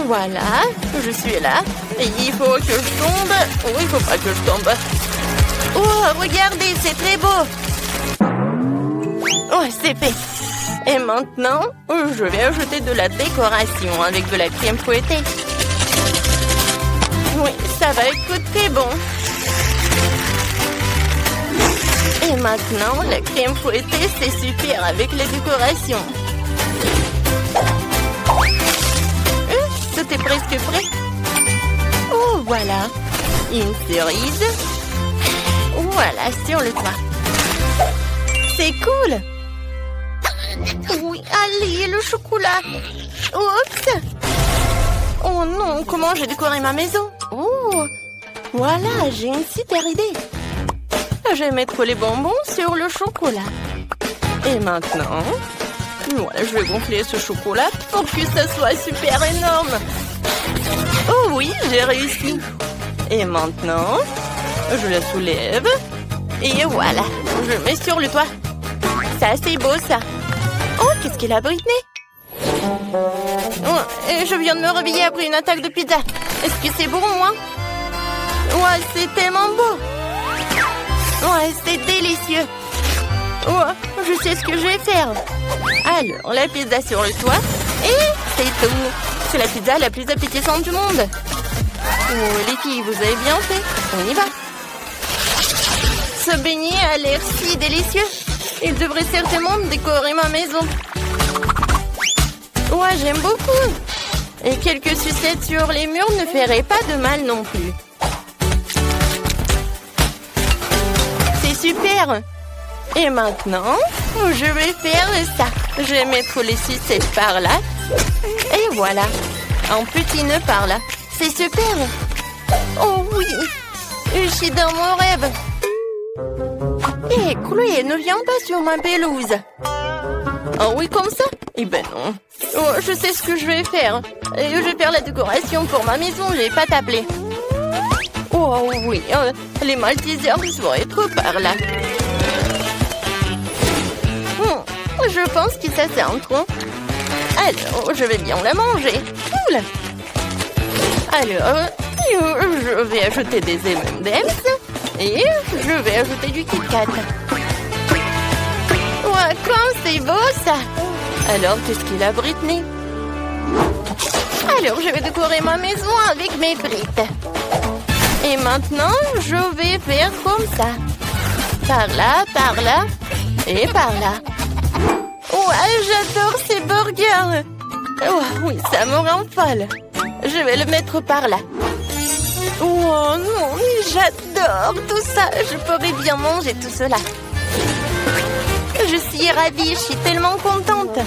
Voilà, je suis là. Et il faut que je tombe. Oh, il faut pas que je tombe. Oh, regardez, c'est très beau. Oh, c'est fait. Et maintenant, je vais ajouter de la décoration avec de la crème fouettée. Oui, ça va être très bon. Et maintenant, la crème fouettée, c'est super avec les décorations. Tout est presque prêt. Oh, voilà. Une cerise. Voilà, sur le toit. C'est cool. Oui, allez, le chocolat. Oups. Oh non, comment j'ai décoré ma maison? Oh, voilà, j'ai une super idée. Je vais mettre les bonbons sur le chocolat. Et maintenant, voilà, je vais gonfler ce chocolat pour que ça soit super énorme. Oh oui, j'ai réussi. Et maintenant, je la soulève. Et voilà, je mets sur le toit. C'est assez beau, ça. Oh, qu'est-ce qu'il a, Britney? Oh, et je viens de me réveiller après une attaque de pizza. Est-ce que c'est bon, moi? Ouais, c'est tellement beau. Ouais, c'est délicieux. Oh, je sais ce que je vais faire. Alors, la pizza sur le toit. Et c'est tout. C'est la pizza la plus appétissante du monde. Oh, les filles, vous avez bien fait. On y va. Ce beignet a l'air si délicieux. Il devrait certainement décorer ma maison. Ouais, j'aime beaucoup. Et quelques sucettes sur les murs ne feraient pas de mal non plus. C'est super. Et maintenant, je vais faire ça. Je vais mettre les sucettes par là. Et voilà. Un petit nœud par là. C'est super. Oh oui. Je suis dans mon rêve. Hé, Chloé, ne viens pas sur ma pelouse. Oh oui, comme ça? Eh ben non. Oh, je sais ce que je vais faire. Je vais faire la décoration pour ma maison, je vais pas t'appeler. Oh oui, les Maltesers vont être par là. Je pense que ça c'est un trou. Alors, je vais bien la manger. Cool. Alors, je vais ajouter des M&M's et je vais ajouter du Kit Kat. Ouais, comme c'est beau ça. Alors, qu'est-ce qu'il a, Britney? Alors, je vais décorer ma maison avec mes frites. Et maintenant, je vais faire comme ça. Par là, et par là. Ouais, j'adore ces burgers. Oh, oui, ça me rend folle. Je vais le mettre par là. Oh non, mais j'adore tout ça. Je pourrais bien manger tout cela. Je suis ravie, je suis tellement contente.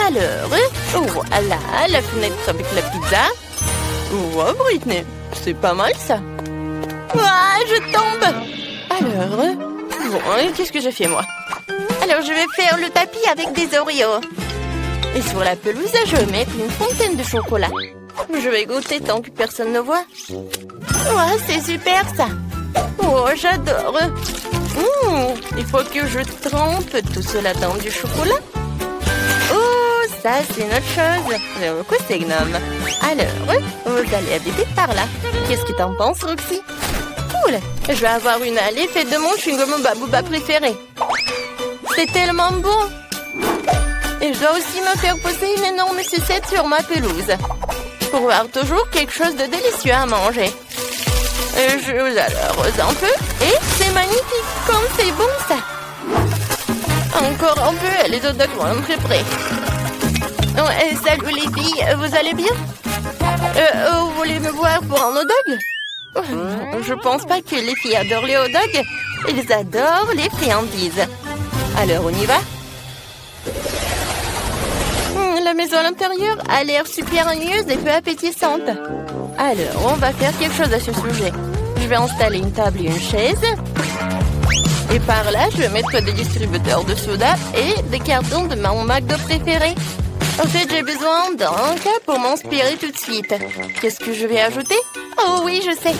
Alors, voilà, la fenêtre avec la pizza. Oh, Britney, c'est pas mal ça. Ouah, je tombe. Alors, bon, qu'est-ce que j'ai fait moi? Alors, je vais faire le tapis avec des Oreos. Et sur la pelouse, je vais mettre une fontaine de chocolat. Je vais goûter tant que personne ne voit. Ouais, c'est super ça. Oh, j'adore. Il faut que je trempe tout cela dans du chocolat. Oh, ça, c'est une autre chose. Le coup, c'est gnome. Alors, vous allez habiter par là. Qu'est-ce que t'en penses, Roxy? Cool. Je vais avoir une allée faite de mon chewing-gum Babouba préféré. C'est tellement bon. Et je dois aussi me faire poser une énorme sucette sur ma pelouse. Pour avoir toujours quelque chose de délicieux à manger. Je vous arrose un peu. Et c'est magnifique. Comme c'est bon ça. Encore un peu, les hot dogs vont être prêts. Salut les filles, vous allez bien? Vous voulez me voir pour un hot dog? Je pense pas que les filles adorent les hot dogs. Ils adorent les friandises. Alors on y va? La maison à l'intérieur a l'air super ennuyeuse et peu appétissante. Alors, on va faire quelque chose à ce sujet. Je vais installer une table et une chaise. Et par là, je vais mettre des distributeurs de soda et des cartons de mon McDo préféré. En fait, j'ai besoin d'un cas pour m'inspirer tout de suite. Qu'est-ce que je vais ajouter? Oh oui, je sais.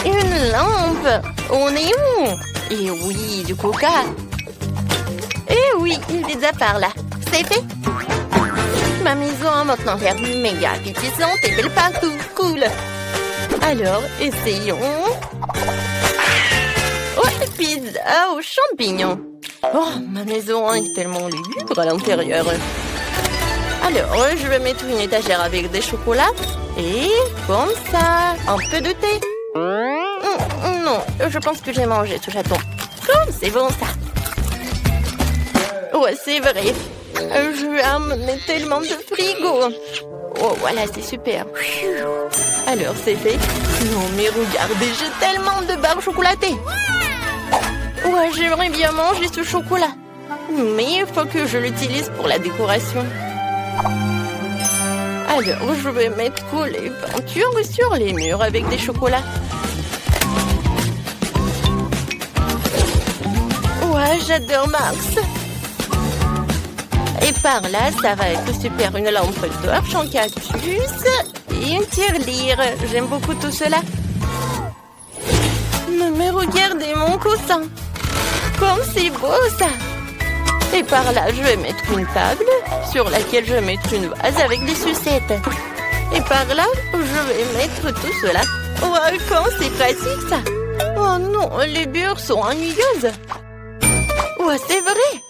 Une lampe. On est où? Et oui, du coca. Et oui, il est déjà par là. C'est fait. Ma maison a maintenant l'air méga appétissante et belle partout. Cool. Alors, essayons. Oh, pizza aux champignons. Oh, ma maison est tellement lugubre à l'intérieur. Alors, je vais mettre une étagère avec des chocolats. Et comme ça, un peu de thé. Non, je pense que j'ai mangé ce chaton. Comme c'est bon ça. Ouais, c'est vrai. Je vais amener tellement de frigo. Oh, voilà, c'est super. Alors, c'est fait. Non, mais regardez, j'ai tellement de barres chocolatées. Ouais, j'aimerais bien manger ce chocolat. Mais il faut que je l'utilise pour la décoration. Alors, je vais mettre les peintures sur les murs avec des chocolats. Ouais, j'adore Mars. Et par là, ça va être super. Une lampe torche en cactus et une tirelire. J'aime beaucoup tout cela. Mais regardez mon coussin. Comme c'est beau ça. Et par là, je vais mettre une table sur laquelle je vais mettre une vase avec des sucettes. Et par là, je vais mettre tout cela. Oh, comme c'est pratique ça. Oh non, les murs sont ennuyeuses. Oh, c'est vrai.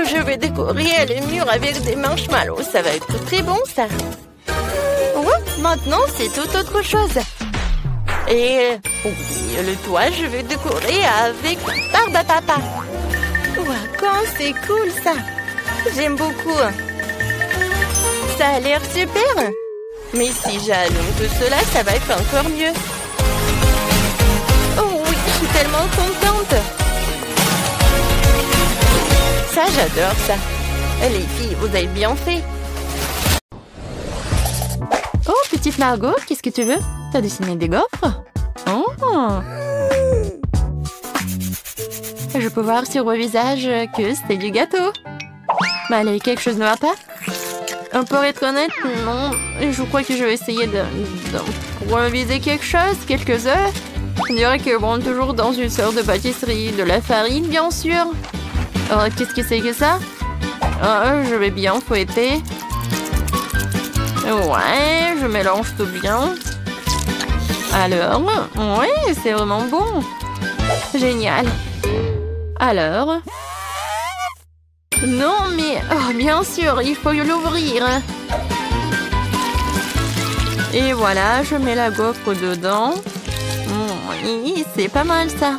Je vais décorer les murs avec des marshmallows. Ça va être très bon, ça. Ouais, maintenant, c'est tout autre chose. Et le toit, je vais décorer avec Barbe à Papa. Ouais, quand c'est cool, ça. J'aime beaucoup. Ça a l'air super. Mais si j'allume tout cela, ça va être encore mieux. Oh oui, je suis tellement contente. Ça, j'adore ça. Les filles, vous avez bien fait. Oh, petite Margot, qu'est-ce que tu veux? T'as dessiné des gaufres? Oh! Je peux voir sur vos visages que c'est du gâteau. Mais allez, quelque chose ne va pas? Pour être honnête, non. Je crois que je vais essayer d'improviser quelque chose, quelques œufs. On dirait que bon, toujours dans une sorte de pâtisserie, de la farine, bien sûr. Qu'est-ce que c'est que ça? Je vais bien fouetter. Ouais, je mélange tout bien. Alors, ouais, c'est vraiment bon. Génial. Alors... Non, mais... Oh, bien sûr, il faut l'ouvrir. Et voilà, je mets la gaufre dedans. Oui, c'est pas mal, ça.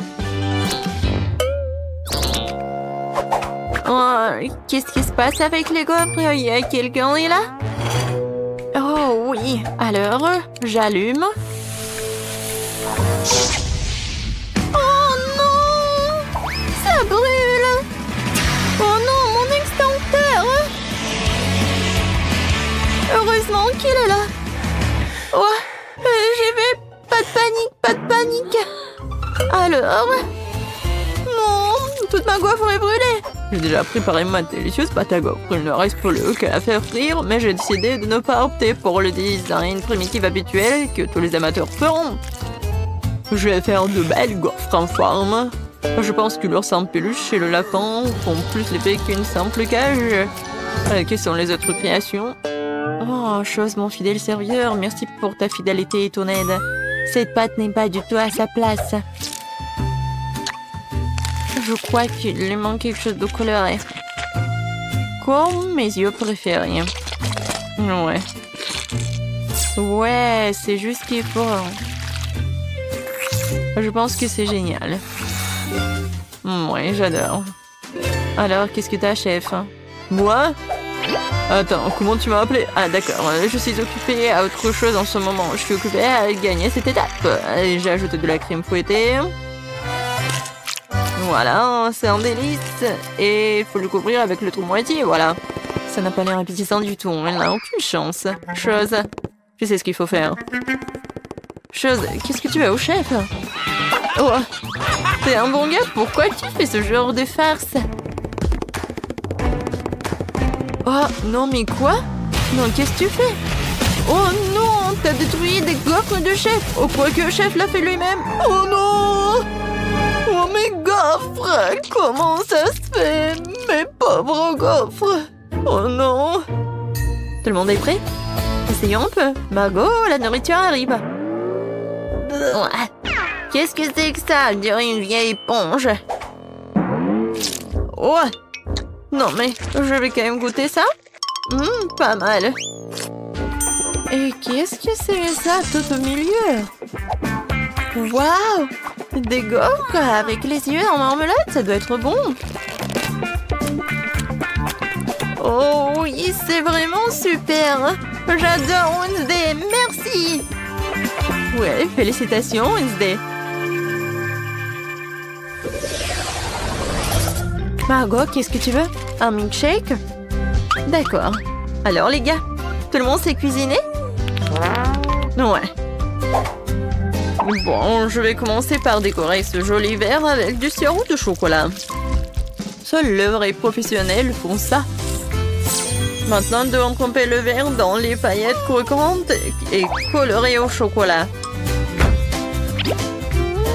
Oh, qu'est-ce qui se passe avec les gaufres? Il y a quelqu'un est là? Oh, oui. Alors, j'allume. Oh, non! Ça brûle! Oh non, mon extincteur! Heureusement qu'il est là. Oh, j'y vais. Pas de panique. Alors? Non, toute ma gaufre est brûlée. J'ai déjà préparé ma délicieuse pâte à gaufre. Il ne reste plus qu'à la faire frire, mais j'ai décidé de ne pas opter pour le design primitif habituel que tous les amateurs feront. Je vais faire de belles gaufres en forme. Je pense que l'ours en peluche et le lapin font plus l'effet qu'une simple cage. Quelles sont les autres créations? Oh, chose, mon fidèle serviteur, merci pour ta fidélité et ton aide. Cette pâte n'est pas du tout à sa place. Je crois qu'il lui manque quelque chose de coloré. Comme mes yeux préférés. Ouais. Ouais, c'est juste ce qu'il faut. Je pense que c'est génial. Ouais, j'adore. Alors, qu'est-ce que t'as, chef? Moi? Attends, comment tu m'as appelé? Ah, d'accord, je suis occupée à autre chose en ce moment. Je suis occupée à gagner cette étape. J'ai ajouté de la crème fouettée. Voilà, c'est un délice. Et il faut le couvrir avec l'autre moitié, voilà. Ça n'a pas l'air appétissant du tout, elle n'a aucune chance. Chose, je sais ce qu'il faut faire. Chose, qu'est-ce que tu as au chef? Oh, t'es un bon gars, pourquoi tu fais ce genre de farce? Oh, non, mais quoi? Non, qu'est-ce que tu fais? Oh non, t'as détruit des gaufres de chef. Oh, quoi que le chef l'a fait lui-même. Oh non! Oh, mes gaufres! Comment ça se fait? Mes pauvres gaufres! Oh non! Tout le monde est prêt? Essayons un peu. Margot, la nourriture arrive. Qu'est-ce que c'est que ça? On dirait une vieille éponge. Oh! Non, mais je vais quand même goûter ça. Pas mal. Et qu'est-ce que c'est ça tout au milieu? Waouh! Des gaufres avec les yeux en marmelade, ça doit être bon. Oh oui, c'est vraiment super. J'adore Wednesday, merci. Ouais, félicitations Wednesday. Margot, qu'est-ce que tu veux? Un milkshake? D'accord. Alors les gars, tout le monde sait cuisiner? Ouais. Bon, je vais commencer par décorer ce joli verre avec du sirop de chocolat. Seuls les vrais professionnels font ça. Maintenant, nous devons tremper le verre dans les paillettes croquantes et colorées au chocolat.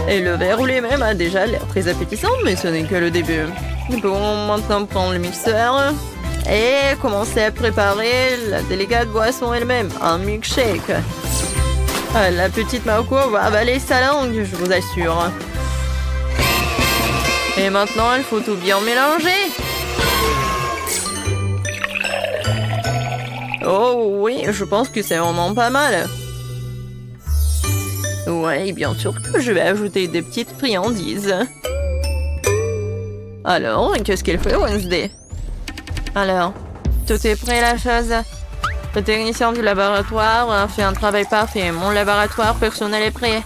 Et le verre ou les mêmes a déjà l'air très appétissant, mais ce n'est que le début. Bon, maintenant prendre le mixeur et commencer à préparer la délicate boisson elle-même, un milkshake. La petite Marco va avaler sa langue, je vous assure. Et maintenant, il faut tout bien mélanger. Oh oui, je pense que c'est vraiment pas mal. Ouais, bien sûr que je vais ajouter des petites friandises. Alors, qu'est-ce qu'elle fait, Wednesday? Alors, tout est prêt, la chose. Le technicien du laboratoire a fait un travail parfait. Mon laboratoire personnel est prêt.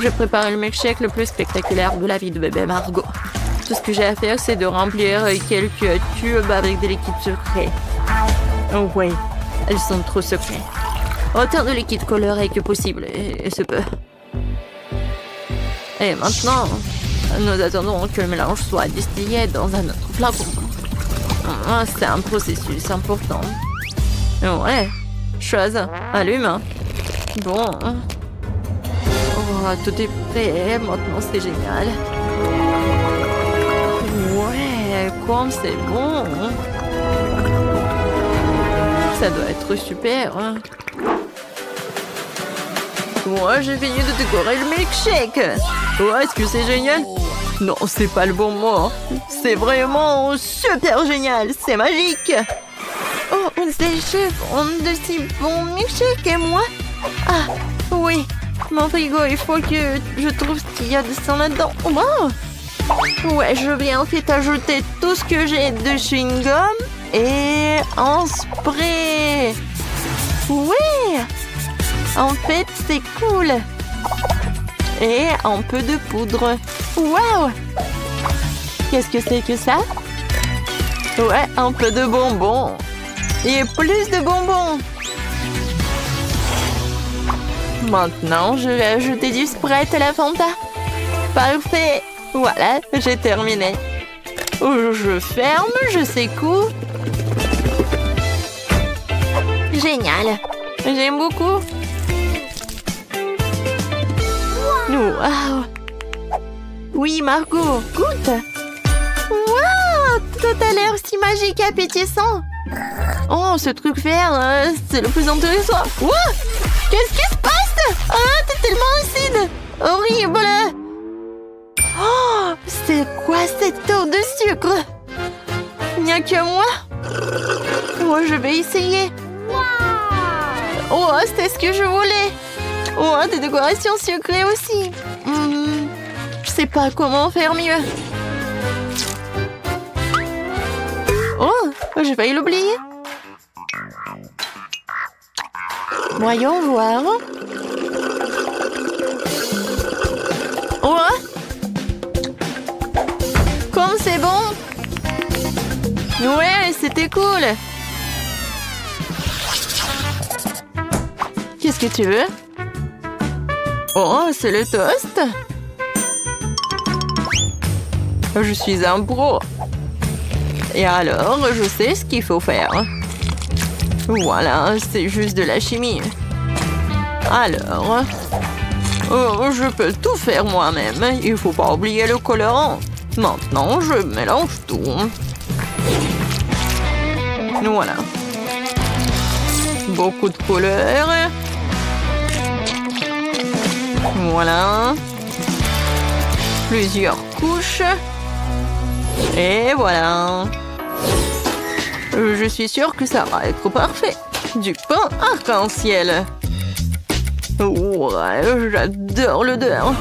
J'ai préparé le milkshake le plus spectaculaire de la vie de bébé Margot. Tout ce que j'ai à faire, c'est de remplir quelques tubes avec des liquides secrets. Oh oui, elles sont trop secrets. Autant de liquide coloré que possible, et ce peu. Et maintenant, Nous attendons que le mélange soit distillé dans un autre flacon. C'est un processus important. Ouais. Chose. Allume. Bon. Oh, tout est prêt. Maintenant, c'est génial. Ouais, comme c'est bon. Ça doit être super. Moi, j'ai fini de décorer le milkshake. Oh, est-ce que c'est génial? Non, c'est pas le bon mot. C'est vraiment super génial. C'est magique. Oh, ces chefs ont de si bons milkshakes et moi? Ah, oui. Mon frigo, il faut que je trouve ce qu'il y a de sang là-dedans. Wow. Ouais, je vais en fait ajouter tout ce que j'ai de chewing-gum et un spray. Oui. En fait, c'est cool. Et un peu de poudre. Waouh! Qu'est-ce que c'est que ça? Ouais, un peu de bonbons. Et plus de bonbons. Maintenant, je vais ajouter du Sprite à la Fanta. Parfait. Voilà, j'ai terminé. Je ferme, je secoue. Génial. J'aime beaucoup. Wow. Oui, Margot, goûte. Wow, tout a l'air si magique et appétissant. Oh, ce truc vert, c'est le plus intéressant. Wow, qu'est-ce qui se passe? Ah, t'es tellement acide. Horrible. Oh, c'est quoi cette eau de sucre? Il n'y a que moi. Oh, je vais essayer. Oh, c'est ce que je voulais. Oh, des décorations sucrées aussi. Je sais pas comment faire mieux. Oh, j'ai failli l'oublier. Voyons voir. Oh, comme c'est bon. Ouais, c'était cool. Qu'est-ce que tu veux? Oh, c'est le toast. Je suis un pro. Et alors, je sais ce qu'il faut faire. Voilà, c'est juste de la chimie. Alors, oh, je peux tout faire moi-même. Il faut pas oublier le colorant. Maintenant, je mélange tout. Voilà. Beaucoup de couleurs. Voilà. Plusieurs couches. Et voilà. Je suis sûre que ça va être parfait. Du pain arc-en-ciel. Ouais, j'adore l'odeur.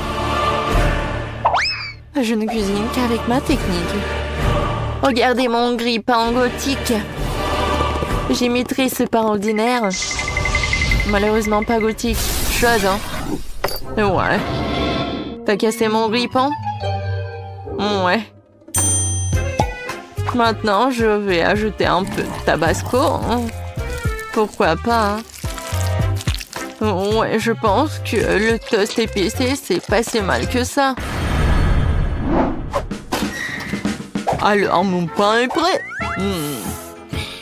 Je ne cuisine qu'avec ma technique. Regardez mon grille-pain gothique. J'imiterai ce pain ordinaire. Malheureusement pas gothique. Chose, hein. Ouais. T'as cassé mon grille-pain? Ouais. Maintenant, je vais ajouter un peu de tabasco. Hein. Pourquoi pas? Hein. Ouais, je pense que le toast épicé, c'est pas si mal que ça. Alors, mon pain est prêt.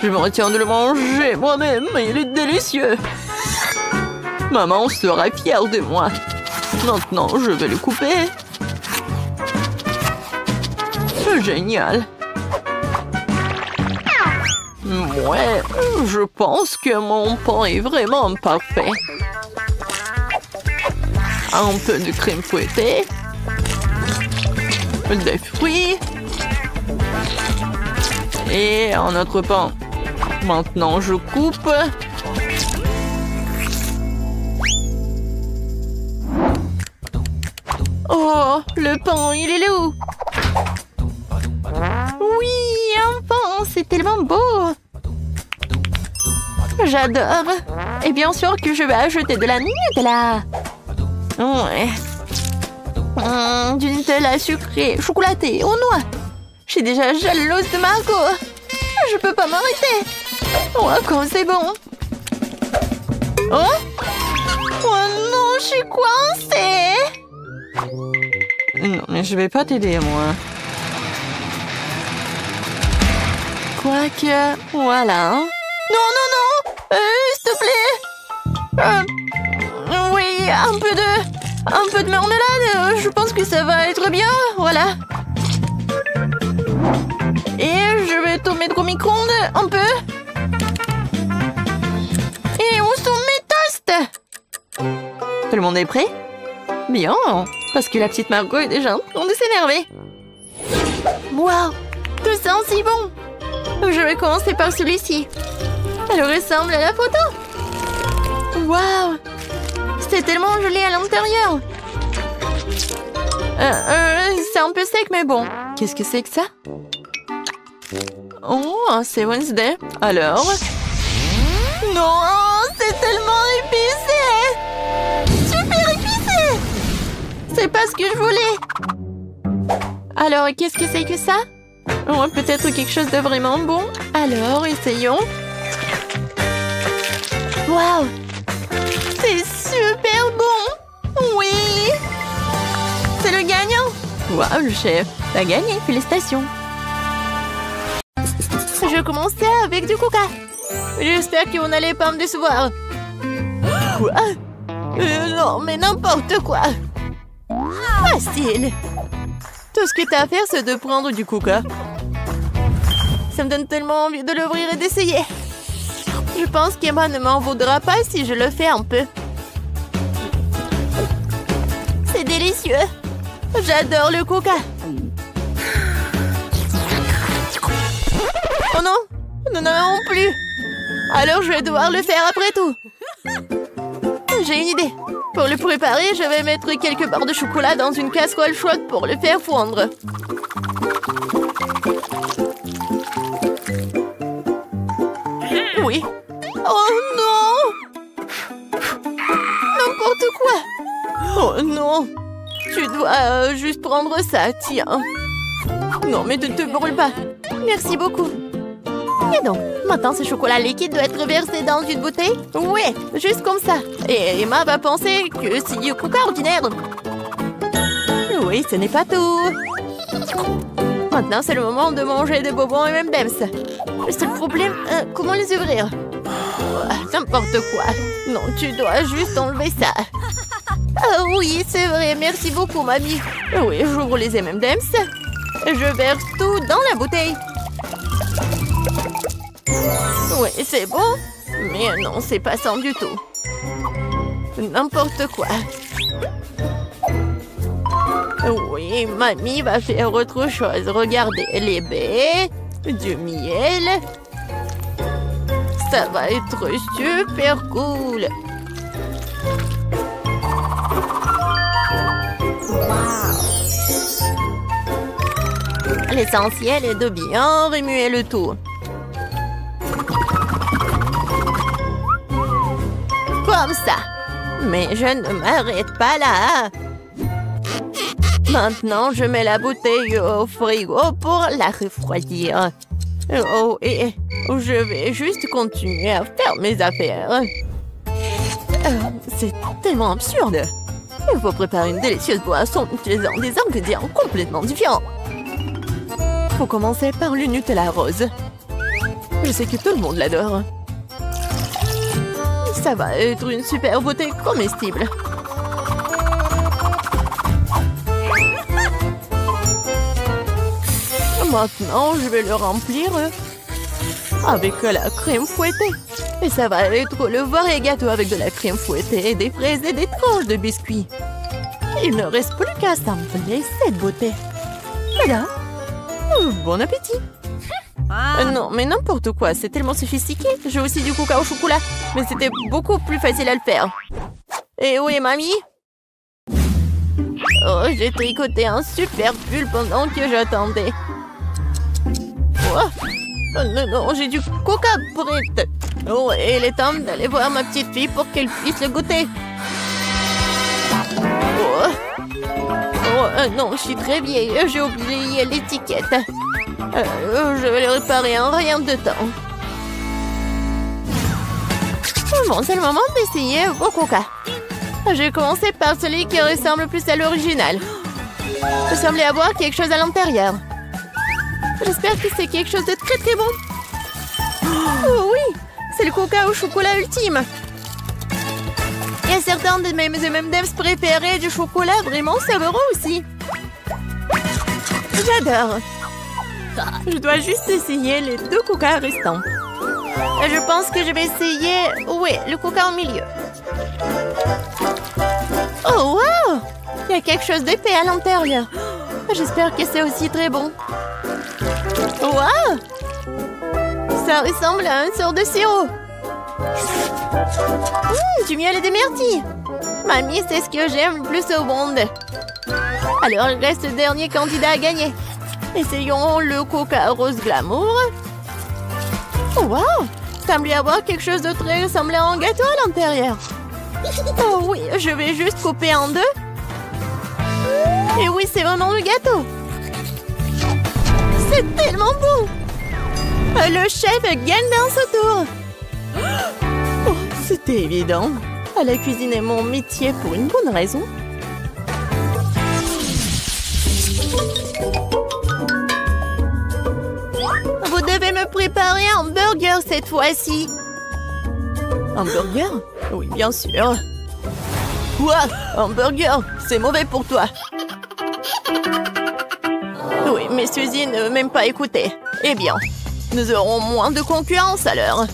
Je me retiens de le manger moi-même. Il est délicieux. Maman sera fière de moi. Maintenant, je vais le couper. Génial. Ouais, je pense que mon pain est vraiment parfait. Un peu de crème fouettée. Des fruits. Et un autre pain. Maintenant, je coupe. Oh, le pain, il est là où? Oui, un pain, c'est tellement beau. J'adore. Et bien sûr que je vais ajouter de la Nutella. Ouais. Du Nutella sucré, chocolaté, aux noix. Je suis déjà jalouse de Margot. Je peux pas m'arrêter. Oh, comme c'est bon. Oh? Oh non, je suis coincée. Non, mais je vais pas t'aider, moi. Quoique, voilà. Non, non, non! S'il te plaît! Oui, un peu de marmelade. Je pense que ça va être bien. Voilà. Et je vais tout mettre au micro-ondes un peu. Et où sont mes toasts? Tout le monde est prêt? Bien, parce que la petite Margot est déjà en train de s'énerver. Waouh, tout sent si bon. Je vais commencer par celui-ci. Elle ressemble à la photo. Waouh, c'est tellement joli à l'intérieur. C'est un peu sec, mais bon. Qu'est-ce que c'est que ça? Oh, c'est Wednesday. Alors? Non, c'est tellement épicé. Super épicé. C'est pas ce que je voulais. Alors, qu'est-ce que c'est que ça? Oh, peut-être quelque chose de vraiment bon. Alors, essayons. Waouh! C'est super bon! Oui! C'est le gagnant! Waouh, le chef! T'as gagné, félicitations! Je commençais avec du coca. J'espère que vous n'allez pas me décevoir. Quoi? Non, mais n'importe quoi! Facile! Tout ce que t'as à faire, c'est de prendre du coca. Ça me donne tellement envie de l'ouvrir et d'essayer. Je pense qu'Emma ne m'en voudra pas si je le fais un peu. C'est délicieux. J'adore le coca. Oh non, nous n'en avons plus. Alors je vais devoir le faire après tout. J'ai une idée. Pour le préparer, je vais mettre quelques barres de chocolat dans une casserole chaude pour le faire fondre. Oui. Oh non! N'importe quoi! Oh non! Tu dois juste prendre ça, tiens. Non, mais ne te brûle pas. Merci beaucoup. Et donc, maintenant ce chocolat liquide doit être versé dans une bouteille? Ouais, juste comme ça. Et Emma va penser que c'est du coca ordinaire. Oui, ce n'est pas tout. Maintenant, c'est le moment de manger des bonbons et M&M's. Le seul problème, comment les ouvrir? N'importe quoi. Non, tu dois juste enlever ça. Ah oui, c'est vrai. Merci beaucoup, mamie. Oui, j'ouvre les M&M's. Je verse tout dans la bouteille. Oui, c'est bon. Mais non, c'est pas ça du tout. N'importe quoi. Oui, mamie va faire autre chose. Regardez, les baies, du miel. Ça va être super cool. L'essentiel est de bien remuer le tout. Comme ça. Mais je ne m'arrête pas là. Maintenant, je mets la bouteille au frigo pour la refroidir. Oh, et je vais juste continuer à faire mes affaires. C'est tellement absurde. Il faut préparer une délicieuse boisson utilisant des ingrédients complètement différents. Faut commencer par le Nutella rose. Je sais que tout le monde l'adore. Ça va être une super beauté comestible. Maintenant, je vais le remplir avec la crème fouettée. Et ça va être le vrai gâteau avec de la crème fouettée, des fraises et des tranches de biscuits. Il ne reste plus qu'à assembler cette beauté. Voilà. Bon appétit. Non, mais n'importe quoi, c'est tellement sophistiqué. J'ai aussi du coca au chocolat, mais c'était beaucoup plus facile à le faire. Et où est mamie? Oh, j'ai tricoté un super pull pendant que j'attendais. Oh, non, non, j'ai du coca prêt. Oh, et il est temps d'aller voir ma petite fille pour qu'elle puisse le goûter. Oh, non, je suis très vieille. J'ai oublié l'étiquette. Je vais le réparer en rien de temps. Bon, c'est le moment d'essayer au coca. Je vais commencer par celui qui ressemble plus à l'original. Je semblais avoir quelque chose à l'intérieur. J'espère que c'est quelque chose de très très bon. Oh oui, c'est le coca au chocolat ultime. Il y a certains de mes M&M's préférés du chocolat vraiment savoureux aussi. J'adore. Je dois juste essayer les 2 coca restants. Je pense que je vais essayer... Oui, le coca au milieu. Oh, wow! Il y a quelque chose d'épais à l'intérieur. J'espère que c'est aussi très bon. Wow! Ça ressemble à une sorte de sirop. Du miel et des myrtilles. Mamie, c'est ce que j'aime le plus au monde. Alors, il reste le dernier candidat à gagner. Essayons le coca rose glamour. Oh, wow! Semble y avoir quelque chose de très ressemblant à un gâteau à l'intérieur. Oh oui, je vais juste couper en 2. Et oui, c'est vraiment le gâteau. C'est tellement bon. Le chef gagne dans ce tour. Oh, c'était évident. La cuisine est mon métier pour une bonne raison. Vous devez me préparer un burger cette fois-ci. Un burger? Oui, bien sûr. Quoi? Un burger? C'est mauvais pour toi. Oui, mais Suzy ne veut même pas écouter. Eh bien, nous aurons moins de concurrence alors.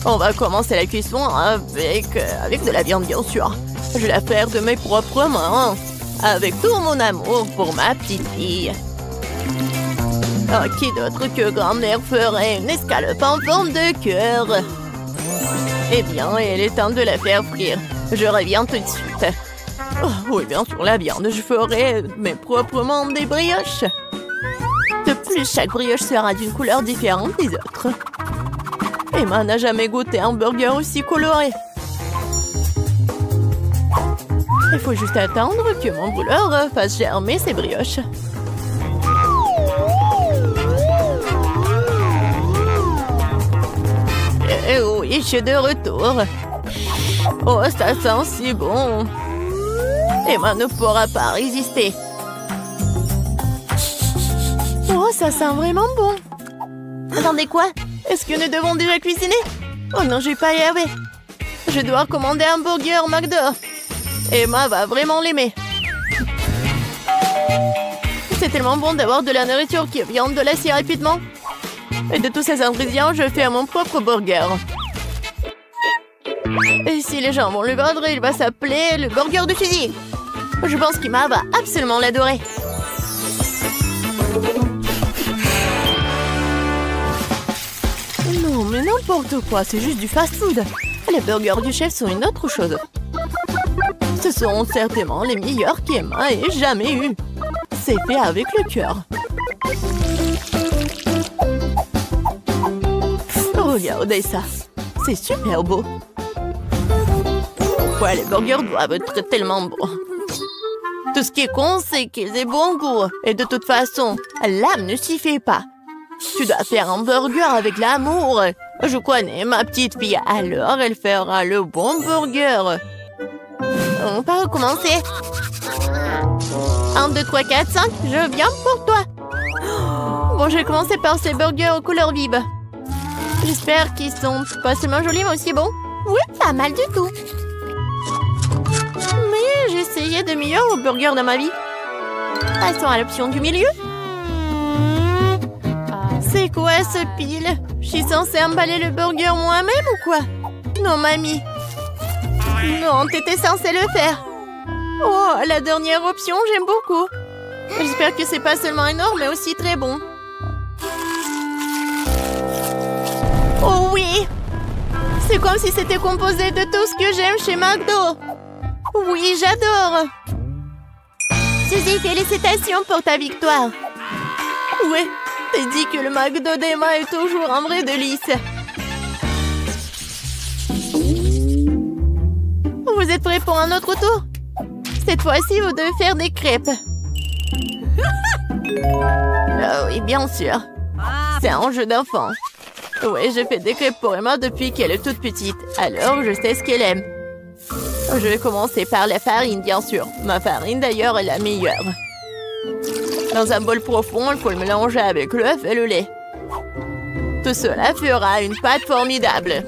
On va commencer la cuisson avec de la viande, bien sûr. Je vais la faire de mes propres mains. Avec tout mon amour pour ma petite fille. Oh, qui d'autre que grand-mère ferait une escalope en forme de cœur? Eh bien, il est temps de la faire frire. Je reviens tout de suite. Oh, oui, bien sûr, la viande. Je ferai mes propres des brioches. De plus, chaque brioche sera d'une couleur différente des autres. Emma n'a jamais goûté un burger aussi coloré. Il faut juste attendre que mon brûleur fasse germer ses brioches. Et oui, je suis de retour. Oh, ça sent si bon. Emma ne pourra pas résister. Oh, ça sent vraiment bon. Attendez, quoi? Est-ce que nous devons déjà cuisiner? Oh non, je vais pas y arriver. Je dois commander un burger McDo. Emma va vraiment l'aimer. C'est tellement bon d'avoir de la nourriture qui vient de là si rapidement. Et de tous ces ingrédients, je fais mon propre burger. Et si les gens vont le vendre, il va s'appeler le burger de Suzy. Je pense qu'Emma va absolument l'adorer. Non, mais n'importe quoi, c'est juste du fast-food. Les burgers du chef sont une autre chose. Ce sont certainement les meilleurs qu'Emma ait jamais eu. C'est fait avec le cœur. Regardez ça. C'est super beau. Ouais, les burgers doivent être tellement bons. Tout ce qui est con, c'est qu'ils aient bon goût. Et de toute façon, l'âme ne s'y fait pas. Tu dois faire un burger avec l'amour. Je connais ma petite fille, alors elle fera le bon burger. On va recommencer. 1, 2, 3, 4, 5, je viens pour toi. Bon, je vais commencer par ces burgers aux couleurs vives. J'espère qu'ils sont pas seulement jolis, mais aussi bons. Oui, pas mal du tout. Mais j'ai essayé de meilleurs burgers dans ma vie. Passons à l'option du milieu. C'est quoi ce pile? Je suis censée emballer le burger moi-même ou quoi? Non, mamie. Non, t'étais censée le faire. Oh, la dernière option, j'aime beaucoup. J'espère que c'est pas seulement énorme, mais aussi très bon. Oh oui! C'est comme si c'était composé de tout ce que j'aime chez McDo. Oui, j'adore. Suzy, félicitations pour ta victoire. Ouais, t'as dit que le McDo d'Emma est toujours un vrai délice. Vous êtes prêts pour un autre tour? Cette fois-ci, vous devez faire des crêpes. Ah oui, bien sûr. C'est un jeu d'enfant. Oui, je fais des crêpes pour Emma depuis qu'elle est toute petite. Alors, je sais ce qu'elle aime. Je vais commencer par la farine, bien sûr. Ma farine, d'ailleurs, est la meilleure. Dans un bol profond, il faut le mélanger avec l'œuf et le lait. Tout cela fera une pâte formidable.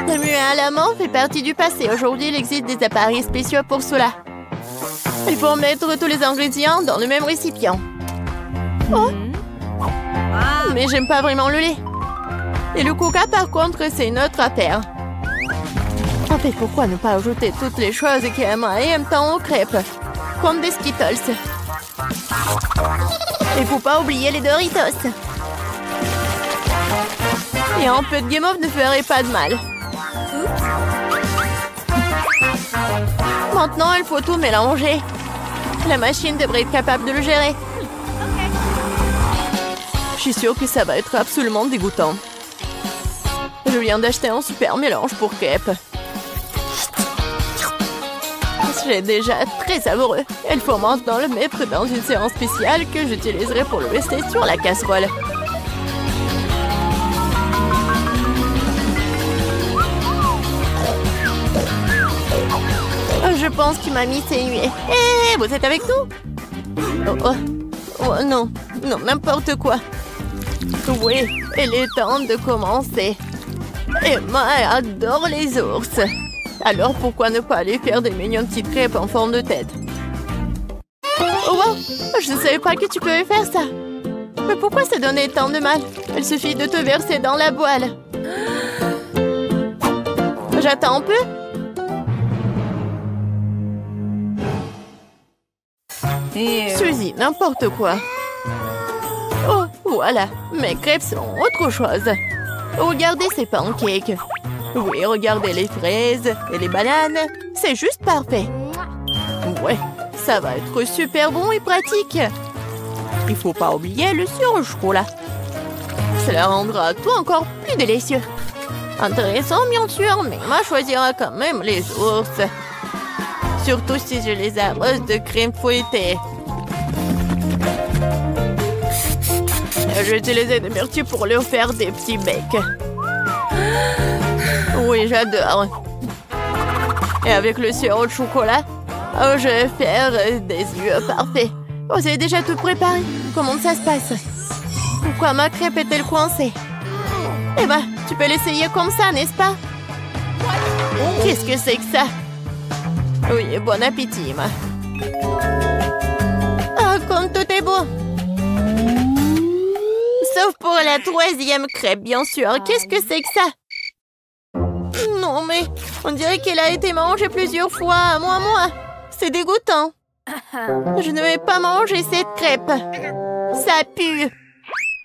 Remuer à la main fait partie du passé. Aujourd'hui, il existe des appareils spéciaux pour cela. Il faut mettre tous les ingrédients dans le même récipient. Oh! Mais j'aime pas vraiment le lait. Et le coca, par contre, c'est une autre affaire. En fait, pourquoi ne pas ajouter toutes les choses qui aiment tant aux crêpes? Comme des Skittles. Il faut pas oublier les Doritos. Et un peu de guimauve ne ferait pas de mal. Maintenant, il faut tout mélanger. La machine devrait être capable de le gérer. Je suis sûre que ça va être absolument dégoûtant. Je viens d'acheter un super mélange pour crêpes. C'est déjà très savoureux. Il faut maintenant le mettre dans une séance spéciale que j'utiliserai pour le rester sur la casserole. Je pense que mamie s'est nuée. Hé, vous êtes avec nous? Oh, non, n'importe quoi. Oui, il est temps de commencer. Emma adore les ours. Alors pourquoi ne pas aller faire des mignonnes petites crêpes en forme de tête? Oh wow, je ne savais pas que tu pouvais faire ça. Mais pourquoi ça donnait tant de mal? Il suffit de te verser dans la poêle. J'attends un peu. Suzy, n'importe quoi. Oh, voilà, mes crêpes sont autre chose. Regardez ces pancakes. Oui, regardez les fraises et les bananes. C'est juste parfait. Ouais, ça va être super bon et pratique. Il faut pas oublier le sirop au chocolat. Cela rendra tout encore plus délicieux. Intéressant, bien sûr, mais Emma choisira quand même les ours. Surtout si je les arrose de crème fouettée. J'ai utilisé des myrtilles pour leur faire des petits becs. Oui, j'adore. Et avec le sirop de chocolat, je vais faire des yeux parfaits. Oh, c'est déjà tout préparé. Comment ça se passe? Pourquoi ma crêpe est-elle coincée? Eh ben, tu peux l'essayer comme ça, n'est-ce pas? Qu'est-ce que c'est que ça? Oui, bon appétit, Emma. Ah, comme tout est beau. Sauf pour la troisième crêpe, bien sûr. Qu'est-ce que c'est que ça? Non, mais on dirait qu'elle a été mangée plusieurs fois. Moi. C'est dégoûtant. Je ne vais pas manger cette crêpe. Ça pue.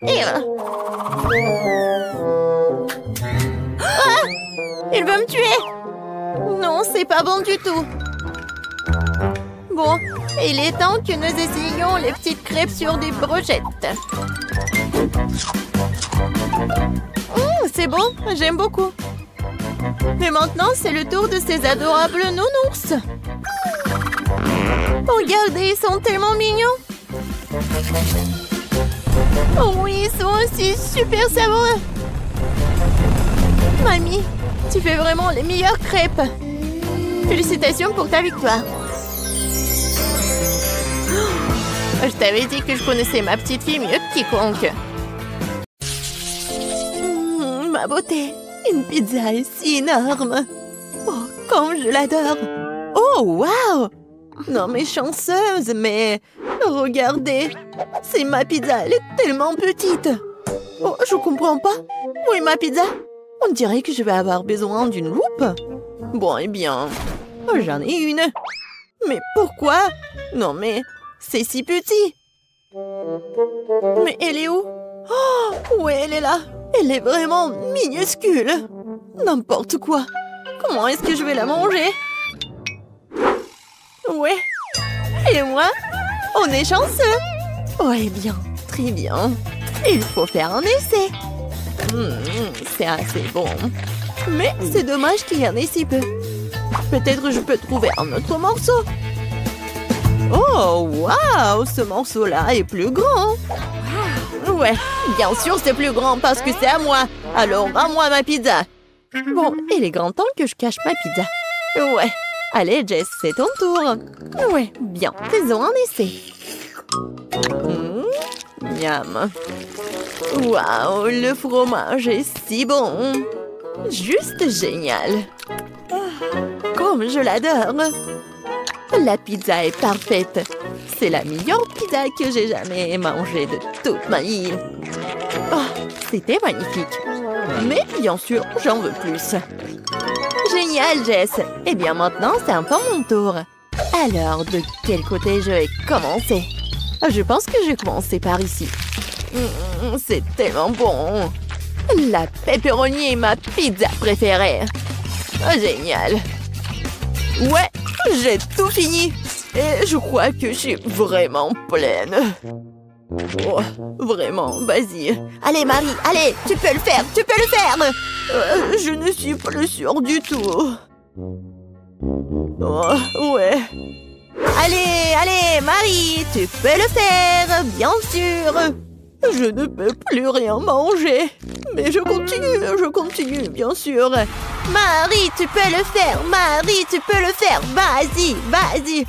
Ah! Il veut me tuer. Non, c'est pas bon du tout. Bon, il est temps que nous essayions les petites crêpes sur des brochettes. C'est bon, j'aime beaucoup. Mais maintenant, c'est le tour de ces adorables nounours. Regardez, ils sont tellement mignons. Oh oui, ils sont aussi super savoureux. Mamie, tu fais vraiment les meilleures crêpes. Félicitations pour ta victoire. Je t'avais dit que je connaissais ma petite fille mieux que quiconque. Ma beauté, une pizza est si énorme. Oh, comme je l'adore. Oh, wow! Non, mais chanceuse, mais regardez, c'est ma pizza, elle est tellement petite. Oh, je comprends pas. Où est ma pizza? On dirait que je vais avoir besoin d'une loupe. Bon, eh bien, j'en ai une. Mais pourquoi? Non, mais c'est si petit. Mais elle est où? Oh, oui, elle est là. Elle est vraiment minuscule. N'importe quoi. Comment est-ce que je vais la manger? Ouais. Et moi? On est chanceux. Oh, eh bien, très bien. Il faut faire un essai. C'est assez bon. Mais c'est dommage qu'il y en ait si peu. Peut-être je peux trouver un autre morceau. Oh, waouh! Ce morceau-là est plus grand. Ouais, bien sûr c'est plus grand parce que c'est à moi. Alors, à moi ma pizza. Bon, il est grand temps que je cache ma pizza. Ouais, Allez, Jess, c'est ton tour. Ouais, bien, faisons un essai. Miam. Waouh, le fromage est si bon. Juste génial. Comme je l'adore. La pizza est parfaite. C'est la meilleure pizza que j'ai jamais mangée de toute ma vie. Oh, c'était magnifique. Mais bien sûr, j'en veux plus. Génial, Jess. Eh bien, maintenant, c'est un peu mon tour. Alors, de quel côté je vais commencer? Je pense que je vais commencer par ici. C'est tellement bon. La pepperoni est ma pizza préférée. Génial. Ouais, j'ai tout fini. Et je crois que je suis vraiment pleine. Oh, vraiment, vas-y. Allez, Marie, allez, tu peux le faire, tu peux le faire. Je ne suis plus sûre du tout. Oh, ouais. Allez, allez, Marie, tu peux le faire, bien sûr. Je ne peux plus rien manger. Mais je continue, bien sûr. Marie, tu peux le faire, Marie, tu peux le faire. Vas-y, vas-y.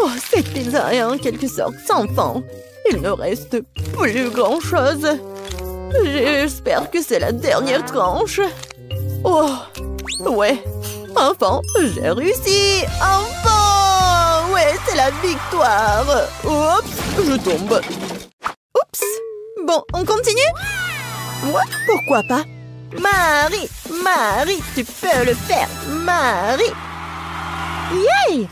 Oh, cette pizza est en quelque sorte sans fin. Il ne reste plus grand-chose. J'espère que c'est la dernière tranche. Oh, ouais. Enfin, j'ai réussi. Enfin. Ouais, c'est la victoire. Oups, je tombe. Oups. Bon, on continue? Ouais, pourquoi pas? Marie, Marie, tu peux le faire. Marie. Yay!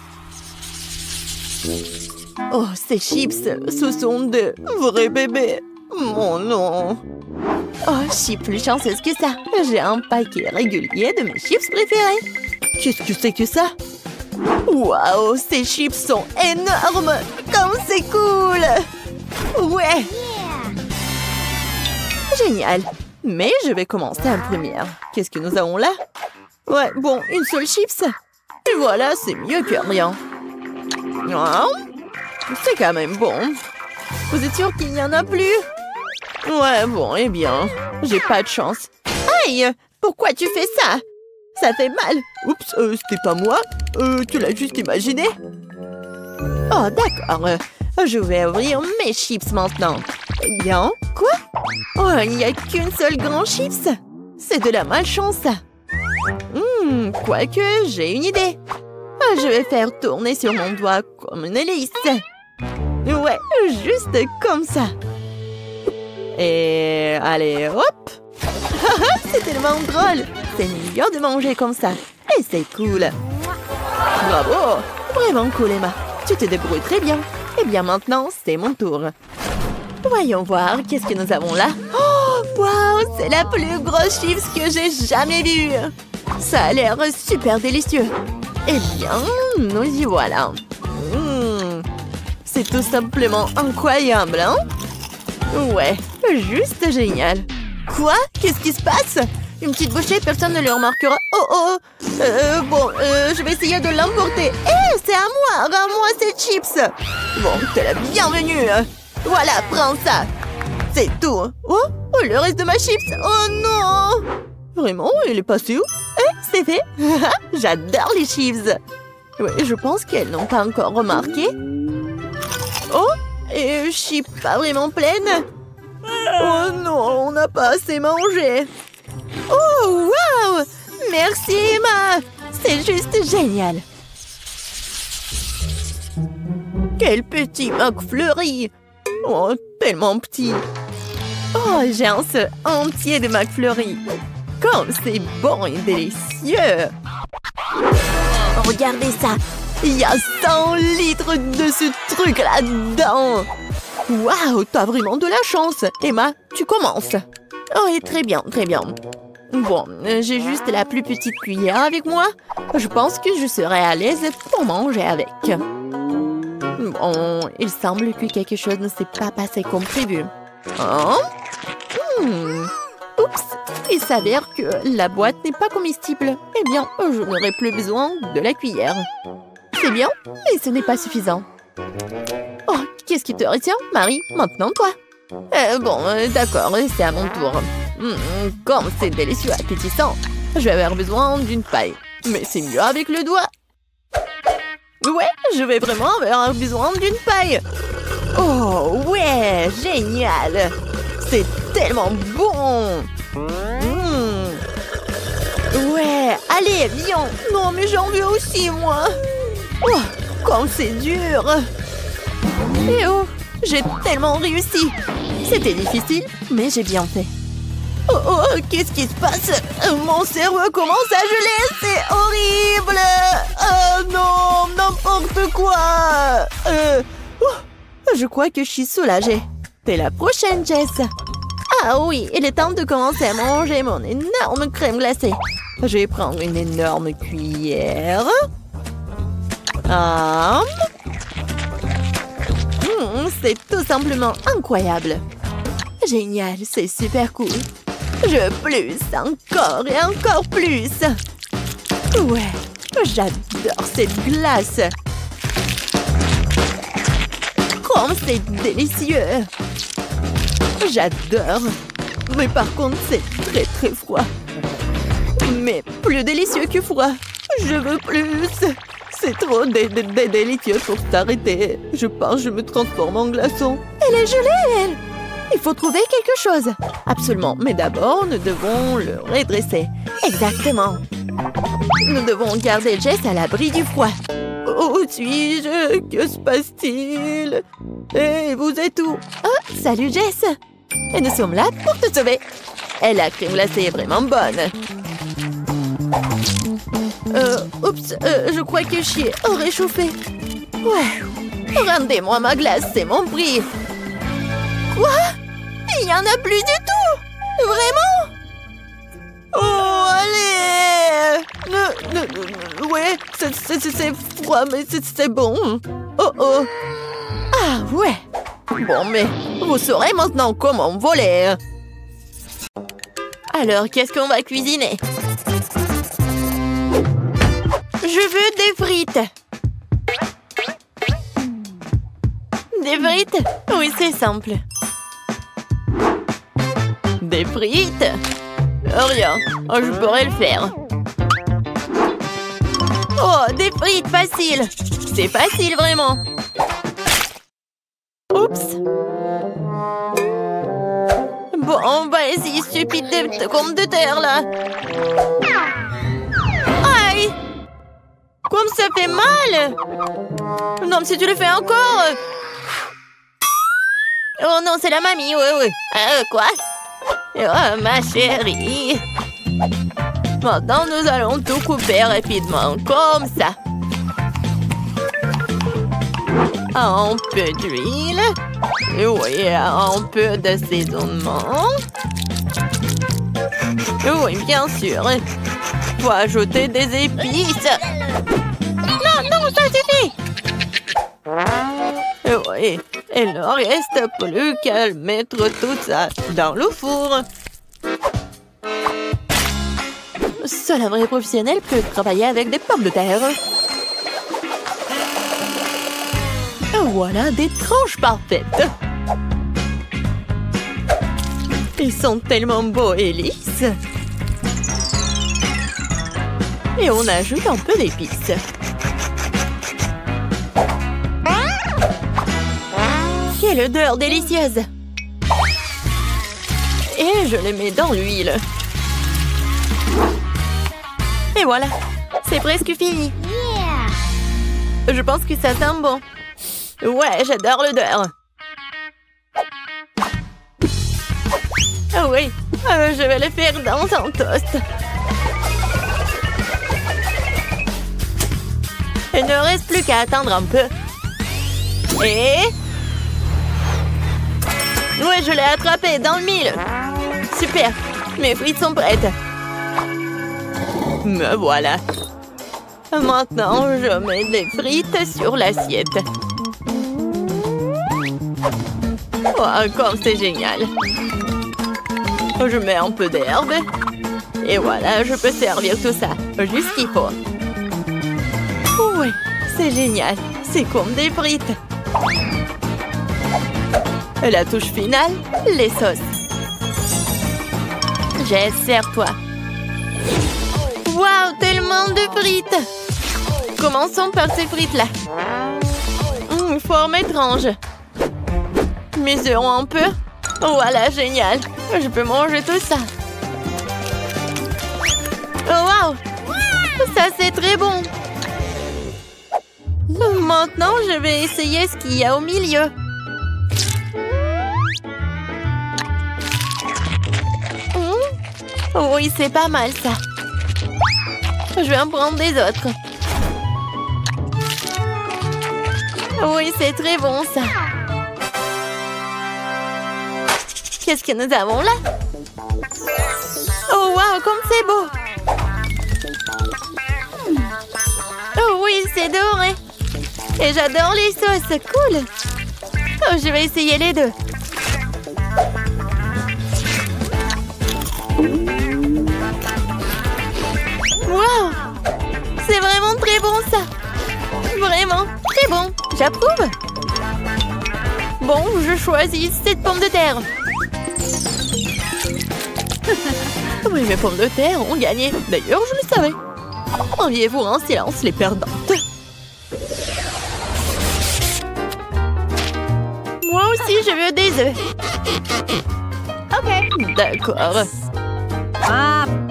Oh, ces chips, ce sont de vrais bébés. Mon non. Oh, je suis plus chanceuse que ça. J'ai un paquet régulier de mes chips préférés. Qu'est-ce que c'est que ça? Waouh, ces chips sont énormes. Comme c'est cool. Ouais. Génial. Mais je vais commencer en première. Qu'est-ce que nous avons là? Ouais, bon, une seule chips. Et voilà, c'est mieux que rien. Oh, c'est quand même bon. Vous êtes sûr qu'il n'y en a plus? Ouais, bon, eh bien, j'ai pas de chance. Aïe! Pourquoi tu fais ça? Ça fait mal. Oups, c'était pas moi. Tu l'as juste imaginé. Oh, d'accord. Je vais ouvrir mes chips maintenant. Eh bien, quoi? Oh, il n'y a qu'une seule grande chips. C'est de la malchance. Quoique, j'ai une idée. Je vais faire tourner sur mon doigt comme une hélice. Ouais, juste comme ça. Et allez, hop. C'est tellement drôle. C'est meilleur de manger comme ça. Et c'est cool. Bravo. Vraiment cool, Emma. Tu te débrouilles très bien. Eh bien, maintenant, c'est mon tour. Voyons voir, qu'est-ce que nous avons là? Oh, waouh, c'est la plus grosse chips que j'ai jamais vue. Ça a l'air super délicieux. Eh bien, nous y voilà. C'est tout simplement incroyable, hein? Ouais, juste génial. Quoi? Qu'est-ce qui se passe? Une petite bouchée, personne ne le remarquera. Oh, bon, je vais essayer de l'emporter. Hé, c'est à moi! Rends-moi ces chips! Bon, t'es la bienvenue. Voilà, prends ça. C'est tout. Oh, le reste de ma chips. Oh non! Vraiment, il est passé où? C'est fait. J'adore les chips. Oui, je pense qu'elles n'ont pas encore remarqué. Oh, et je suis pas vraiment pleine. Oh non, on n'a pas assez mangé. Oh, wow! Merci, Emma. C'est juste génial. Quel petit McFlurry. Oh, tellement petit. Oh, j'ai un seul entier de McFlurry. Comme c'est bon et délicieux. Regardez ça. Il y a 100 litres de ce truc là-dedans. Waouh, t'as vraiment de la chance. Emma, tu commences. Oh, et très bien, très bien. Bon, j'ai juste la plus petite cuillère avec moi. Je pense que je serai à l'aise pour manger avec. Bon, il semble que quelque chose ne s'est pas passé comme prévu. Hein? Oups, il s'avère que la boîte n'est pas comestible. Eh bien, je n'aurai plus besoin de la cuillère. C'est bien, mais ce n'est pas suffisant. Oh, qu'est-ce qui te retient, Marie? Maintenant, toi. Bon, d'accord, c'est à mon tour. Comme c'est délicieux, appétissant. Je vais avoir besoin d'une paille. Mais c'est mieux avec le doigt. Ouais, je vais vraiment avoir besoin d'une paille. Oh, ouais, génial. C'est tellement bon. Ouais, allez, viens. Non, mais j'en veux aussi, moi. Oh, comme c'est dur. Et oh, j'ai tellement réussi. C'était difficile, mais j'ai bien fait. Oh, oh, qu'est-ce qui se passe? Mon cerveau commence à geler, c'est horrible. Oh non, n'importe quoi. Je crois que je suis soulagée. T'es la prochaine, Jess. Ah oui, il est temps de commencer à manger mon énorme crème glacée. Je vais prendre une énorme cuillère. C'est tout simplement incroyable. Génial, c'est super cool. Je veux plus, encore et encore plus. Ouais, j'adore cette glace. Comme c'est délicieux. J'adore. Mais par contre, c'est très très froid. Mais plus délicieux que froid. Je veux plus. C'est trop délicieux pour s'arrêter. Je pense que je me transforme en glaçon. Elle est gelée, elle. Il faut trouver quelque chose. Absolument. Mais d'abord, nous devons le redresser. Exactement. Nous devons garder Jess à l'abri du froid. Où suis-je? Que se passe-t-il? Et vous êtes où? Oh, salut Jess. Et nous sommes là pour te sauver. Et la crème glacée est vraiment bonne. Oups, je crois que je suis réchauffée. Ouais. Rendez-moi ma glace, c'est mon prix. Quoi? Il n'y en a plus du tout? Vraiment? Oh, allez! Ouais, c'est froid, mais c'est bon. Oh, oh. Ah, ouais. Bon, mais vous saurez maintenant comment voler. Alors, qu'est-ce qu'on va cuisiner? Je veux des frites. Des frites? Oui, c'est simple. Des frites? Rien, je pourrais le faire. Oh, des frites, facile. C'est facile, vraiment. Oups. Bon, vas-y, stupide de compte de terre, là. Aïe! Comme ça fait mal! Non, mais si tu le fais encore... Oh non, c'est la mamie, oui. Quoi? Oh, ma chérie. Maintenant, nous allons tout couper rapidement, comme ça. Un peu d'huile. Oui, un peu d'assaisonnement. Oui, bien sûr. Faut ajouter des épices. Non, ça suffit. Oui, il ne reste plus qu'à mettre tout ça dans le four. Seul un vrai professionnel peut travailler avec des pommes de terre. Voilà des tranches parfaites. Ils sont tellement beaux et lisses. Et on ajoute un peu d'épices. Quelle odeur délicieuse! Et je les mets dans l'huile. Et voilà, c'est presque fini. Je pense que ça sent bon. Ouais, j'adore l'odeur. Ah oui, je vais le faire dans un toast. Il ne reste plus qu'à attendre un peu. Et... ouais, je l'ai attrapé dans le mille. Super, mes frites sont prêtes. Me voilà. Maintenant, je mets des frites sur l'assiette. Oh, comme c'est génial. Je mets un peu d'herbe. Et voilà, je peux servir tout ça. Juste qu'il faut. Oui, c'est génial. C'est comme des frites. Et la touche finale, les sauces. Jess, serre-toi. Waouh, tellement de frites. Commençons par ces frites-là. Forme étrange. Mesurons un peu. Voilà, génial. Je peux manger tout ça. Oh, wow! Ça, c'est très bon. Maintenant, je vais essayer ce qu'il y a au milieu. Oui, c'est pas mal, ça. Je vais en prendre des autres. Oui, c'est très bon, ça. Qu'est-ce que nous avons là? Oh, wow, comme c'est beau! Oh oui, c'est doré! Et j'adore les sauces, cool! Oh, je vais essayer les deux. Wow! C'est vraiment très bon, ça! Vraiment, très bon! J'approuve! Bon, je choisis cette pomme de terre. Oui, mes pommes de terre ont gagné. D'ailleurs, je le savais. Enviez-vous en silence les perdantes. Moi aussi, je veux des œufs. Ok. D'accord.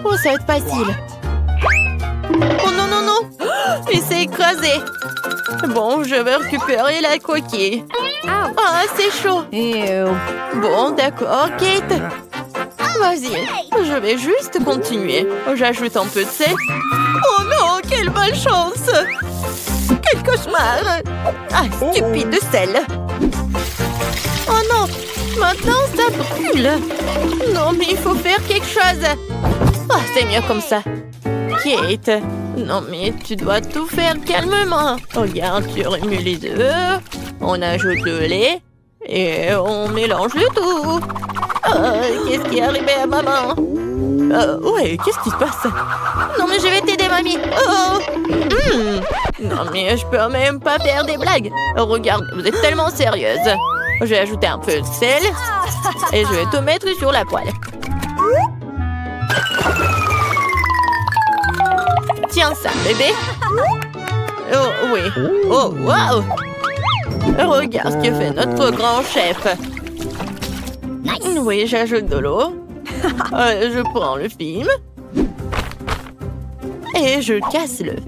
Oh, ça va être facile. Oh non, non, non. Il s'est écrasé. Bon, je vais récupérer la coquille. Ah, c'est chaud. Bon, d'accord, Kate. Vas-y, je vais juste continuer. J'ajoute un peu de sel. Oh non, quelle malchance! Quel cauchemar! Ah, stupide de sel! Oh non, maintenant ça brûle! Non, mais il faut faire quelque chose! Ah, c'est mieux comme ça. Kate, non mais tu dois tout faire calmement. Regarde, tu remues les œufs, on ajoute le lait et on mélange le tout. Qu'est-ce qui est arrivé à maman? Ouais, qu'est-ce qui se passe? Non mais je vais t'aider, mamie. Non mais je peux même pas faire des blagues. Regarde, vous êtes tellement sérieuse. Je vais ajouter un peu de sel et je vais tout mettre sur la poêle. Tiens ça, bébé. Oh oui. Oh wow. Regarde ce que fait notre grand chef. Oui, j'ajoute de l'eau. Je prends le film. Et je casse l'œuf.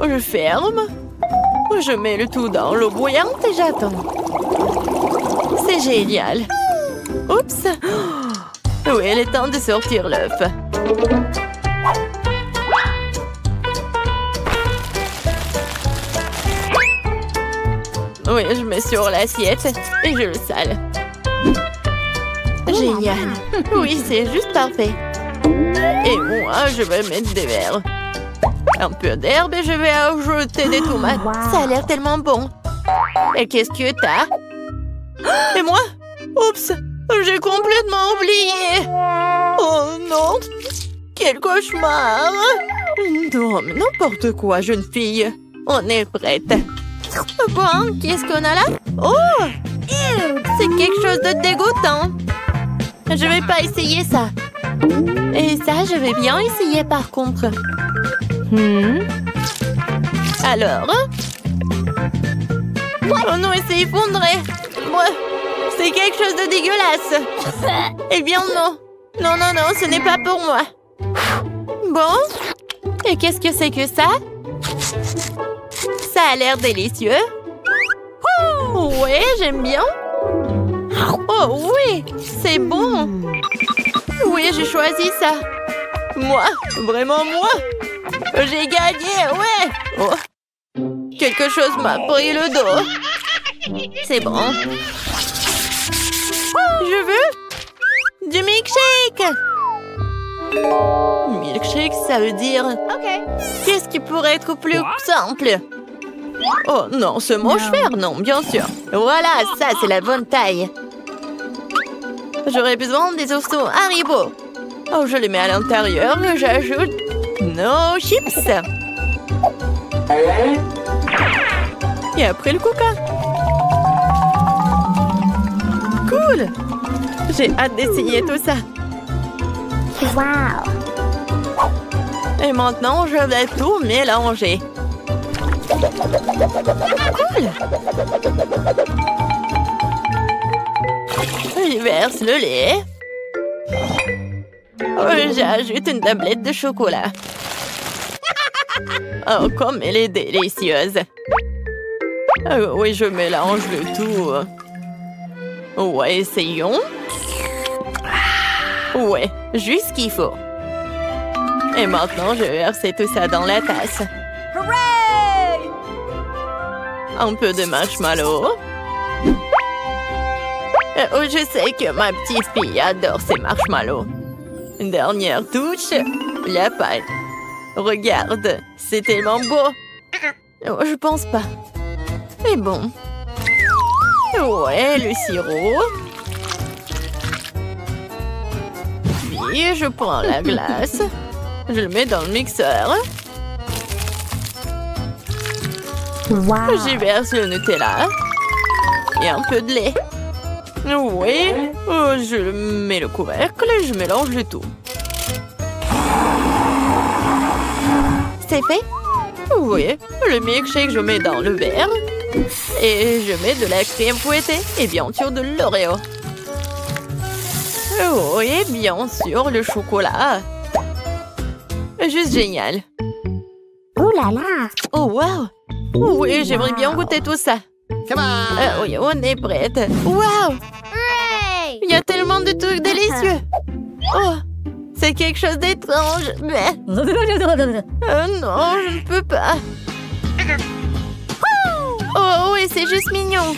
Je ferme. Je mets le tout dans l'eau bouillante et j'attends. C'est génial. Oups. Oui, il est temps de sortir l'œuf. Oui, je mets sur l'assiette et je le sale. Génial. Oui, c'est juste parfait. Et moi, je vais mettre des verres. Un peu d'herbe et je vais ajouter des tomates. Ça a l'air tellement bon. Et qu'est-ce que t'as? Et moi? Oups, j'ai complètement oublié. Oh non, quel cauchemar. Non, mais n'importe quoi, jeune fille. On est prête. Bon, qu'est-ce qu'on a là? Oh! C'est quelque chose de dégoûtant. Je vais pas essayer ça. Et ça, je vais bien essayer par contre. Alors? Oh non, il s'est effondré. C'est quelque chose de dégueulasse. Eh bien non. Non, non, non, ce n'est pas pour moi. Bon. Et qu'est-ce que c'est que ça? Ça a l'air délicieux. Ouais, j'aime bien. Oh oui, c'est bon. Oui, j'ai choisi ça. Moi, vraiment moi. J'ai gagné, ouais. Oh. Quelque chose m'a pris le dos. C'est bon. Je veux du milkshake. Milkshake, ça veut dire... Qu'est-ce qui pourrait être plus simple? Oh non, ce mange-fer, non, bien sûr. Voilà, ça, c'est la bonne taille. J'aurais besoin des oursons Haribo. Oh, je les mets à l'intérieur et j'ajoute nos chips. Et après le coca. Cool. J'ai hâte d'essayer tout ça. Wow. Et maintenant, je vais tout mélanger. Cool! Je verse le lait. J'ajoute une tablette de chocolat. Oh, comme elle est délicieuse. Oui, je mélange le tout. Ouais, essayons. Ouais, juste ce qu'il faut. Et maintenant, je vais verser tout ça dans la tasse. Hooray! Un peu de marshmallow. Oh, je sais que ma petite fille adore ces marshmallows. Une dernière touche, la pâte. Regarde, c'est tellement beau. Oh, je pense pas. Mais bon. Ouais, le sirop. Puis, je prends la glace. Je le mets dans le mixeur. Wow! J'y verse le Nutella. Et un peu de lait. Oui, je mets le couvercle et je mélange le tout. C'est fait? Oui, le milkshake, je mets dans le verre. Et je mets de la crème fouettée et bien sûr de l'Oreo. Oui, bien sûr, le chocolat. Juste génial. Ouh là là! Oh, wow! Oui, j'aimerais bien goûter tout ça. Oui, on est prête. Wow! Hooray! Il y a tellement de trucs délicieux. Oh, c'est quelque chose d'étrange. Mais... non, je ne peux pas. Oh, oui, c'est juste mignon.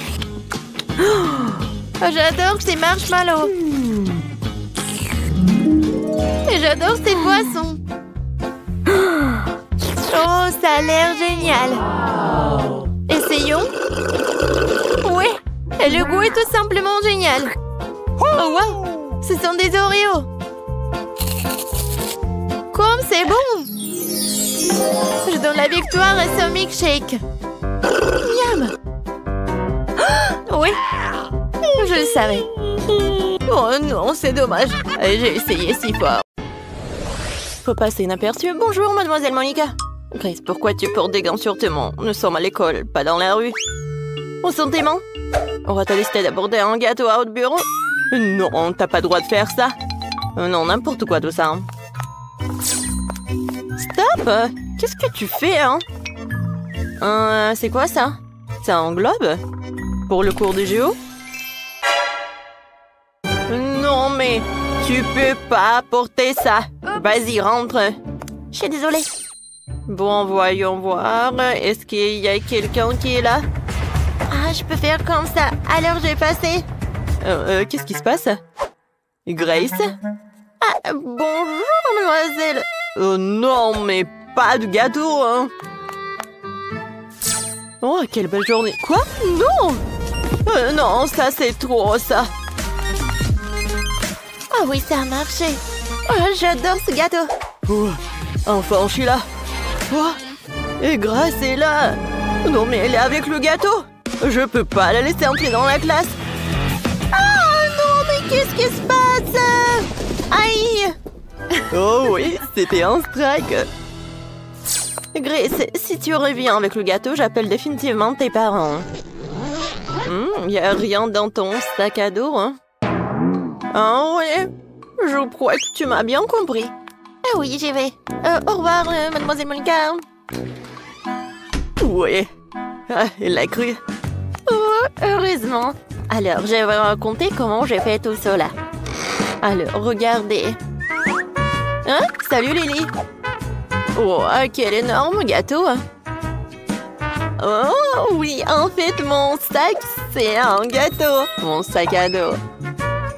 Oh, j'adore ces marshmallows. Et j'adore ces boissons. Oh, ça a l'air génial. Essayons. Oui, et le goût est tout simplement génial. Oh, wow, ce sont des Oreos. Comme c'est bon. Je donne la victoire à ce milkshake. Miam. Oui, je le savais. Oh non, c'est dommage. J'ai essayé si fort. Faut passer inaperçu. Bonjour, mademoiselle Monica. Grace, pourquoi tu portes des gants sur tes mains? Nous sommes à l'école, pas dans la rue. Où sont tes mains? On va te décider d'aborder un gâteau à votre bureau? Non, t'as pas le droit de faire ça. Non, n'importe quoi tout ça. Stop! Qu'est-ce que tu fais, hein? C'est quoi ça? C'est un globe? Pour le cours de géo? Non, mais tu peux pas porter ça. Vas-y, rentre. Je suis désolée. Bon, voyons voir. Est-ce qu'il y a quelqu'un qui est là? Ah, je peux faire comme ça. Alors, je vais passer. Qu'est-ce qui se passe? Grace? Ah, bonjour, mademoiselle. Oh non, mais pas de gâteau, hein? Oh, quelle belle journée. Quoi? Non! Non, ça, c'est trop, ça. Ah oui, ça a marché. Oh, j'adore ce gâteau. Oh, enfin, je suis là. Oh, et Grace est là. Non, mais elle est avec le gâteau. Je peux pas la laisser entrer dans la classe. Ah non, mais qu'est-ce qui se passe? Aïe! Oh oui, c'était un strike. Grace, si tu reviens avec le gâteau, j'appelle définitivement tes parents. Y a rien dans ton sac à dos, hein? Ah ouais, je crois que tu m'as bien compris. Ah oui, j'y vais. Au revoir, mademoiselle Monica. Oui, elle l'a cru. Oh, heureusement. Alors, je vais vous raconter comment j'ai fait tout cela. Alors, regardez. Hein? Salut, Lily. Oh, quel énorme gâteau. Oh, oui, en fait, mon sac, c'est un gâteau. Mon sac à dos.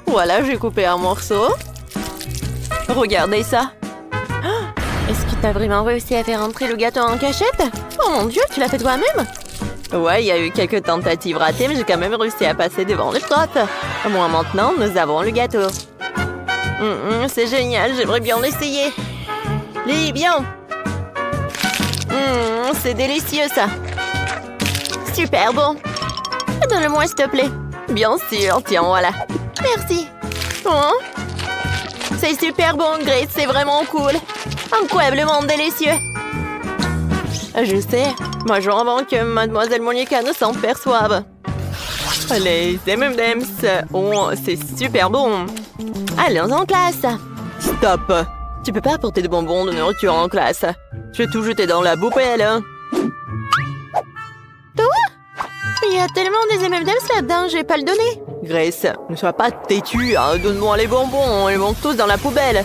Voilà, j'ai coupé un morceau. Regardez ça. Est-ce que t'as vraiment réussi à faire entrer le gâteau en cachette? Oh mon Dieu, tu l'as fait toi-même? Ouais, il y a eu quelques tentatives ratées, mais j'ai quand même réussi à passer devant le top. Moi, maintenant, nous avons le gâteau. C'est génial, j'aimerais bien l'essayer. Lily, bien. C'est délicieux, ça. Super bon. Donne-le-moi, s'il te plaît. Bien sûr, tiens, voilà. Merci. Oh, c'est super bon, Grace, c'est vraiment cool. incroyablement délicieux. Je sais, moi j'en avant que Mademoiselle Monica ne s'en perçoive. Les M&M's, oh, c'est super bon. Allons en classe. Stop. Tu peux pas apporter de bonbons, de nourriture en classe. Je vais tout jeter dans la poubelle. Toi? Il y a tellement des M&M's là-dedans, je vais pas le donner. Grace, ne sois pas têtue, hein. Donne-moi les bonbons, ils vont tous dans la poubelle.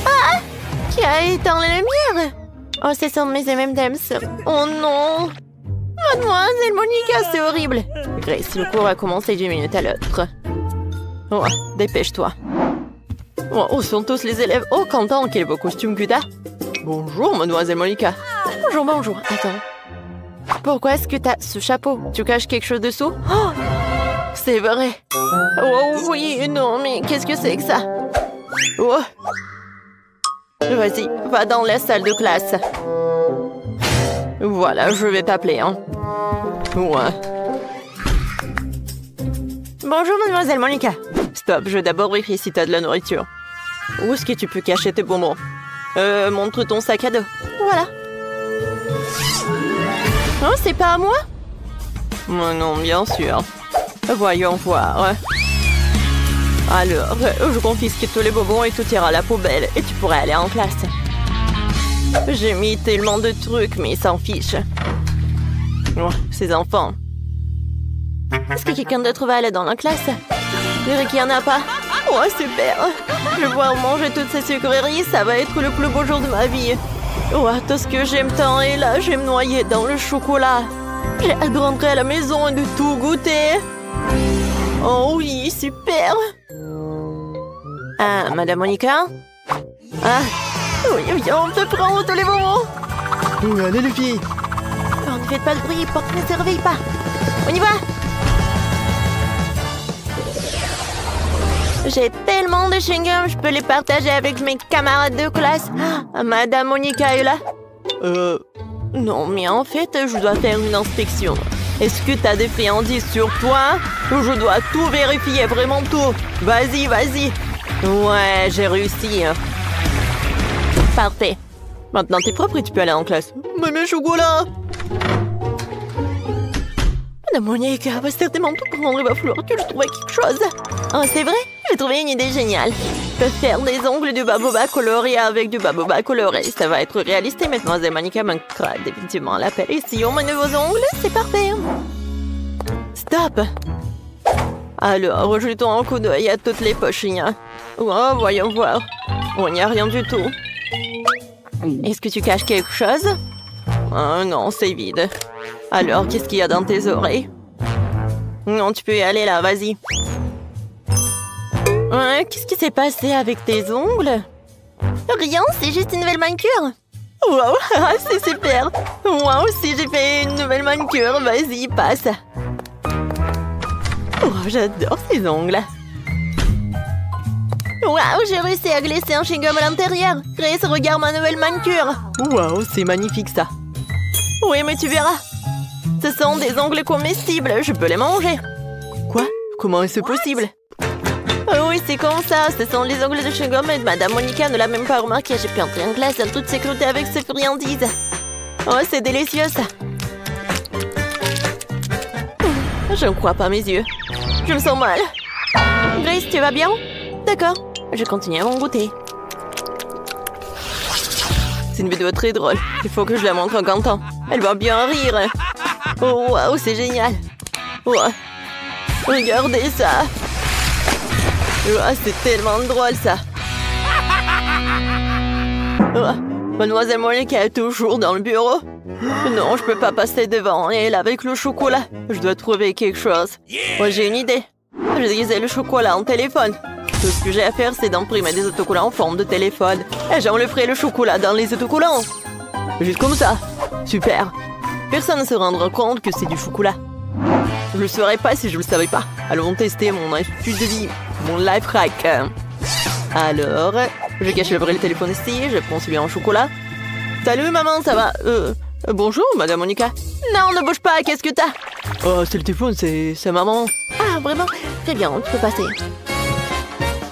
Ah! Qui a éteint les lumières? Oh, ce sont mes M&M's. Oh non! Mademoiselle Monica, c'est horrible. Grace, le cours a commencé 10 minutes à l'autre. Oh, dépêche-toi. Oh, où sont tous les élèves? Oh, Quentin, quel beau costume que t'as. Bonjour, Mademoiselle Monica. Bonjour, bonjour. Attends. Pourquoi est-ce que t'as ce chapeau? Tu caches quelque chose dessous? Oh! C'est vrai. Oh oui, non, mais qu'est-ce que c'est que ça? Oh. Vas-y, va dans la salle de classe. Voilà, je vais t'appeler, hein. Ouais. Bonjour, Mademoiselle Monica. Stop, je vais d'abord vérifier si t'as de la nourriture. Où est-ce que tu peux cacher tes bonbons? Montre ton sac à dos. Voilà. Oh, c'est pas à moi? Oh non, bien sûr. Voyons voir. Alors, je confisque tous les bonbons et tout ira à la poubelle et tu pourrais aller en classe. J'ai mis tellement de trucs, mais ils s'en fichent. Oh, ces enfants. Est-ce que quelqu'un d'autre va aller dans la classe? Je dirais qu'il n'y en a pas. Oh, super. Je vais pouvoir manger toutes ces sucreries, ça va être le plus beau jour de ma vie. Oh, tout ce que j'aime tant, et là, je vais me noyer dans le chocolat. J'ai hâte de rentrer à la maison et de tout goûter. Oh oui, super. Ah, Madame Monica? Ah, oui, on peut prendre tous les bonbons. Où allez les filles? Oh, ne faites pas de bruit, porte ne se réveille pas. On y va? J'ai tellement de chewing-gum, je peux les partager avec mes camarades de classe. Ah, Madame Monica est là? Non, mais en fait, je dois faire une inspection. Est-ce que t'as des friandises sur toi? Je dois tout vérifier, vraiment tout. Vas-y, vas-y. Ouais, j'ai réussi. Parfait. Maintenant, t'es propre et tu peux aller en classe. Mais mes chocolats! Madame Monica va certainement tout prendre, il va falloir que je trouve quelque chose. Oh, c'est vrai? J'ai trouvé une idée géniale. Je peux faire des ongles de baboba coloré avec du baboba coloré. Ça va être réaliste et Mademoiselle Monica manquera définitivement l'appel. Et si on met de vos ongles, c'est parfait. Stop! Alors, jetons un coup d'œil à toutes les poches. Oh, voyons voir. Oh, il n'y a rien du tout. Est-ce que tu caches quelque chose? Oh, non, c'est vide. Alors, qu'est-ce qu'il y a dans tes oreilles? Non, tu peux y aller là, vas-y. Qu'est-ce qui s'est passé avec tes ongles? Rien, c'est juste une nouvelle manicure. Wow, c'est super. Moi aussi, j'ai fait une nouvelle manicure. Vas-y, passe. Oh, j'adore ces ongles. Waouh, j'ai réussi à glisser un chewing-gum à l'intérieur. Grace, regarde ma nouvelle manicure. Waouh, c'est magnifique ça. Oui, mais tu verras. Ce sont des ongles comestibles. Je peux les manger. Quoi? Comment est-ce possible? Oh oui, c'est comme ça. Ce sont les ongles de chewing-gum et Madame Monica ne l'a même pas remarqué. J'ai pu entrer en classe en toute sécurité avec ses friandises. Oh, c'est délicieux ça. Je ne crois pas mes yeux. Je me sens mal. Grace, tu vas bien? D'accord, je continue à m'en goûter. C'est une vidéo très drôle. Il faut que je la montre à Quentin. Elle va bien rire. Oh, waouh, c'est génial. Oh, regardez ça. Oh, c'est tellement drôle ça. Oh, Mademoiselle Monica est toujours dans le bureau. Non, je peux pas passer devant elle avec le chocolat. Je dois trouver quelque chose. Moi, j'ai une idée. Je déguisais le chocolat en téléphone. Tout ce que j'ai à faire, c'est d'imprimer des autocollants en forme de téléphone. Et j'enlèverai le chocolat dans les autocollants. Juste comme ça. Super. Personne ne se rendra compte que c'est du chocolat. Je ne le saurais pas si je ne le savais pas. Allons tester mon astuce de vie. Mon life hack. Alors, je cache le vrai téléphone ici. Je prends celui en chocolat. Salut maman, ça va? Bonjour Madame Monica. Non, ne bouge pas, qu'est-ce que t'as? Oh, c'est le téléphone, c'est maman. Ah, vraiment? Très bien, tu peux passer.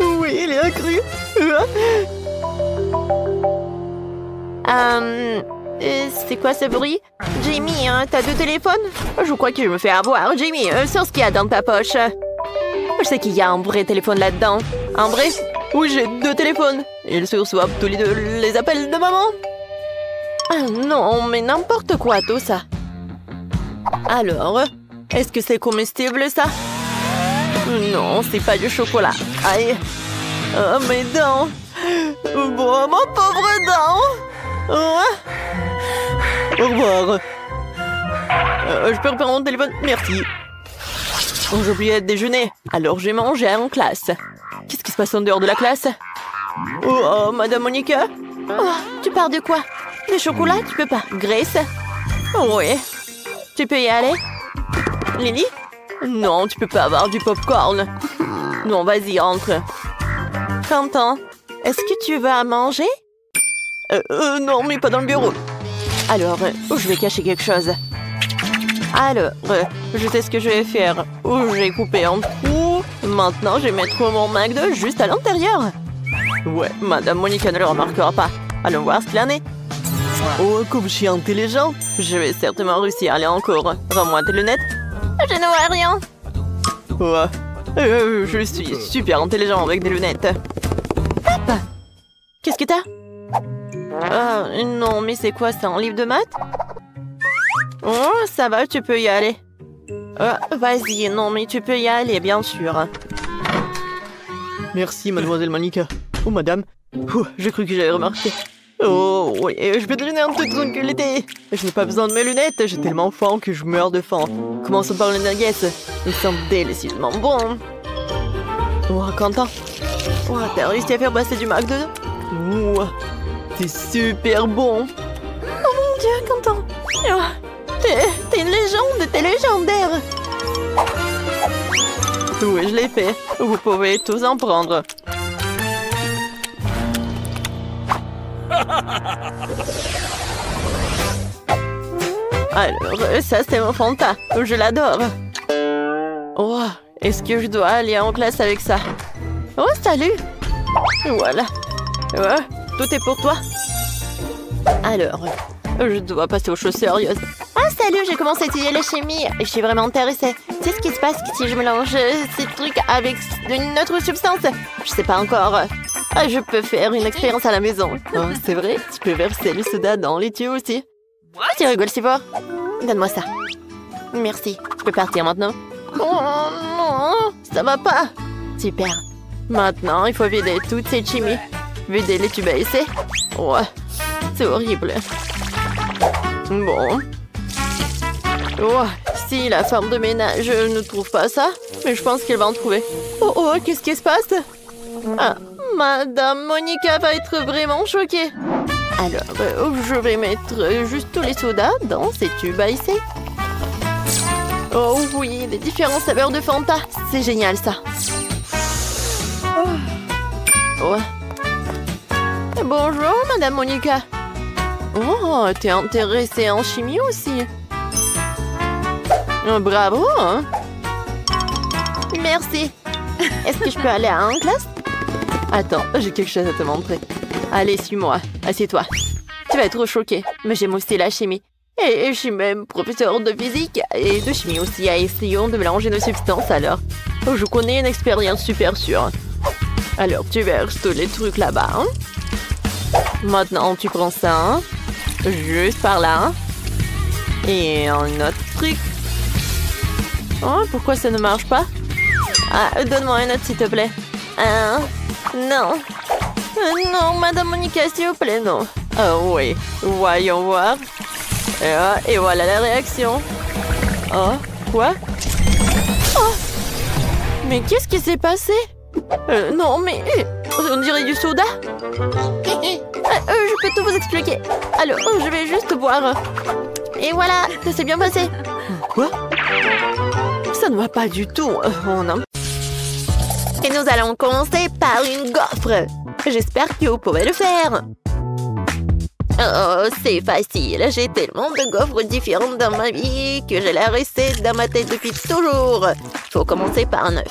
Oui, il est accru. C'est quoi ce bruit? Jamie, hein, t'as 2 téléphones? Je crois que je me fais avoir. Jamie, sors ce qu'il y a dans ta poche. Je sais qu'il y a un vrai téléphone là-dedans. Un vrai? Oui, j'ai 2 téléphones. Ils se reçoivent tous les 2 les appels de maman. Ah non, mais n'importe quoi tout ça. Alors, est-ce que c'est comestible ça? Non, c'est pas du chocolat. Aïe. Oh, mes dents. Bon, mon pauvre dent. Au revoir. Je peux reprendre mon téléphone? Merci. Oh, j'ai oublié de déjeuner. Alors j'ai mangé en classe. Qu'est-ce qui se passe en dehors de la classe? Oh, Madame Monica? Oh, tu pars de quoi? Des chocolats? Tu peux pas. Grace? Oui. Tu peux y aller? Lily? Non, tu peux pas avoir du popcorn. Non, vas-y, entre. Quentin, est-ce que tu vas manger? Non, mais pas dans le bureau. Alors, je vais cacher quelque chose. Alors, je sais ce que je vais faire. J'ai coupé en trous. Maintenant, je vais mettre mon McDo juste à l'intérieur. Ouais, Madame Monica ne le remarquera pas. Allons voir ce qu'il en est. Oh, comme je suis intelligent, je vais certainement réussir à aller en cours. Rends-moi tes lunettes. Je ne vois rien. Ouais, je suis super intelligent avec des lunettes. Hop. Qu'est-ce que t'as? Non, mais c'est quoi, c'est un livre de maths? Oh, ça va, tu peux y aller. Vas-y, non, mais tu peux y aller, bien sûr. Merci, mademoiselle Monica. Oh, madame. J'ai cru que j'avais remarqué. Oh, oui, je peux te donner un toute tranquillité. Je n'ai pas besoin de mes lunettes, j'ai tellement faim que je meurs de faim. Commençons par les nuggets. Ils sont délicieusement bons. Oh, Quentin. Oh, t'as réussi à faire passer du McDo? Oh, c'est super bon. Oh mon Dieu, Quentin. Oh, t'es une légende, t'es légendaire. Oui, je l'ai fait. Vous pouvez tous en prendre. Alors, ça c'est mon Fanta. Je l'adore. Oh, est-ce que je dois aller en classe avec ça? Oh, salut. Voilà. Ouais, tout est pour toi. Alors, je dois passer aux choses sérieuses. Ah, salut, j'ai commencé à étudier la chimie. Je suis vraiment intéressée. Tu sais ce qui se passe si je mélange ces trucs avec une autre substance? Je sais pas encore. Je peux faire une expérience à la maison. Oh, c'est vrai, tu peux verser le soda dans les tuyaux aussi. Tu rigoles si fort? Donne-moi ça. Merci. Je peux partir maintenant? Oh non, ça va pas. Super. Maintenant, il faut vider toute cette chimie. Vider les tubes à essai. Ouais, c'est horrible. Bon. Oh, si la femme de ménage ne trouve pas ça, mais je pense qu'elle va en trouver. Oh, qu'est-ce qui se passe? Ah, Madame Monica va être vraiment choquée. Alors, je vais mettre juste tous les sodas dans ces tubes à essai. Oh oui, les différents saveurs de Fanta. C'est génial, ça. Ouais. Bonjour, Madame Monica. Oh, t'es intéressée en chimie aussi. Bravo, hein? Merci. Est-ce que je peux aller en classe? Attends, j'ai quelque chose à te montrer. Allez, suis-moi. Assieds-toi. Tu vas être choquée, mais j'aime aussi la chimie. Et je suis même professeur de physique et de chimie aussi. Essayons de mélanger nos substances alors. Je connais une expérience super sûre. Alors, tu verses tous les trucs là-bas. Hein? Maintenant, tu prends ça. Hein? Juste par là. Hein? Et un autre truc. Oh, pourquoi ça ne marche pas? Ah, donne-moi un autre, s'il te plaît. Non. Non, Madame Monica, s'il vous plaît, non. Oh, oui. Voyons voir. Et voilà la réaction. Oh, quoi? Oh! Mais qu'est-ce qui s'est passé? Non, mais... on dirait du soda. Je peux tout vous expliquer. Alors, je vais juste boire. Et voilà, ça s'est bien passé. Quoi? Ça ne va pas du tout. Et nous allons commencer par une gaufre. J'espère que vous pourrez le faire. Oh, c'est facile. J'ai tellement de gaufres différentes dans ma vie que j'ai la recette dans ma tête depuis toujours. Il faut commencer par un œuf.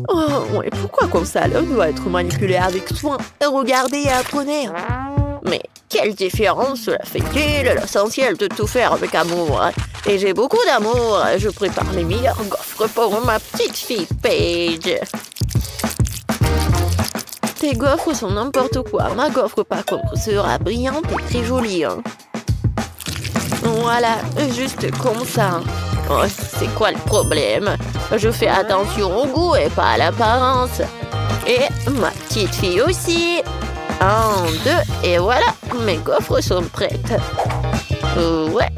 Oh, oui, pourquoi comme ça? L'œuf doit être manipulé avec soin. Regardez et apprenez. Mais quelle différence cela fait-il? L'essentiel de tout faire avec amour. Et j'ai beaucoup d'amour. Je prépare les meilleurs gaufres pour ma petite fille Paige. Tes gaufres sont n'importe quoi. Ma gaufre, par contre, sera brillante et très jolie. Voilà, juste comme ça. Oh, c'est quoi le problème? Je fais attention au goût et pas à l'apparence. Et ma petite fille aussi. 1, 2, et voilà, mes gaufres sont prêtes. Ouais.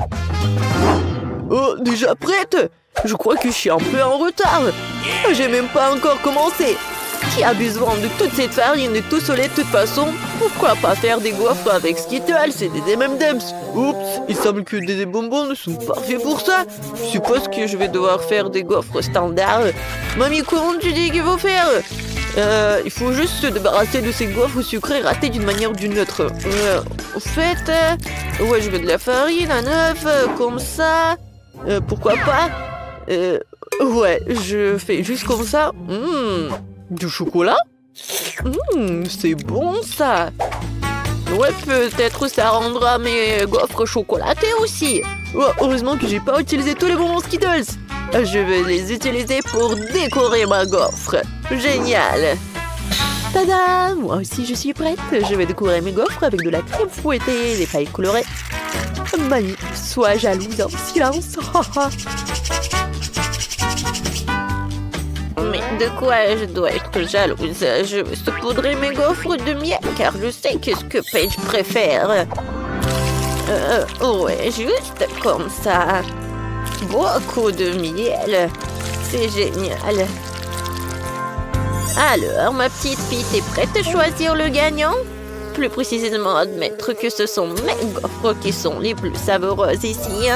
Oh, déjà prête? Je crois que je suis un peu en retard. J'ai même pas encore commencé. Qui a besoin de toute cette farine et tout ce lait de toute façon? Pourquoi pas faire des gaufres avec Skittles et des M&M's? Oups, il semble que des bonbons ne sont pas faits pour ça. Je suppose que je vais devoir faire des gaufres standards. Mamie, comment tu dis qu'il faut faire? Il faut juste se débarrasser de ces gaufres sucrées ratées d'une manière ou d'une autre. Au fait, ouais, je veux de la farine, un œuf, comme ça. Pourquoi pas? Ouais, je fais juste comme ça. Du chocolat? C'est bon ça. Ouais, peut-être ça rendra mes gaufres chocolatées aussi. Oh, heureusement que j'ai pas utilisé tous les bonbons Skittles. Je vais les utiliser pour décorer ma gaufre. Génial! Tada! Moi aussi, je suis prête. Je vais décorer mes gaufres avec de la crème fouettée et des pailles colorées. Mani, sois jalouse en silence. Mais de quoi je dois être jalouse? Je vais saupoudrer mes gaufres de miel car je sais qu'est-ce que Paige préfère. Ouais, juste comme ça. Beaucoup de miel. C'est génial. Alors, ma petite fille, t'es prête à choisir le gagnant? Plus précisément, admettre que ce sont mes gaufres qui sont les plus savoureuses ici.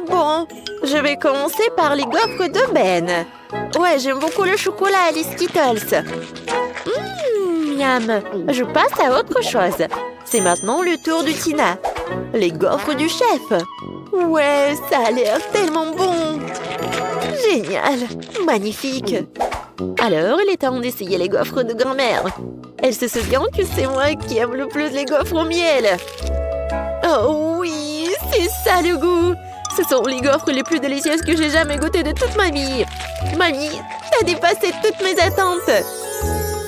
Bon, je vais commencer par les gaufres de Ben. Ouais, j'aime beaucoup le chocolat et les Skittles. Miam. Je passe à autre chose. C'est maintenant le tour de Tina. Les gaufres du chef. Ouais, ça a l'air tellement bon. Génial. Magnifique. Alors, il est temps d'essayer les gaufres de grand-mère. Elle se souvient que c'est moi qui aime le plus les gaufres au miel. Oh oui, c'est ça le goût. Ce sont les gaufres les plus délicieuses que j'ai jamais goûtées de toute ma vie. Mamie, t'as dépassé toutes mes attentes.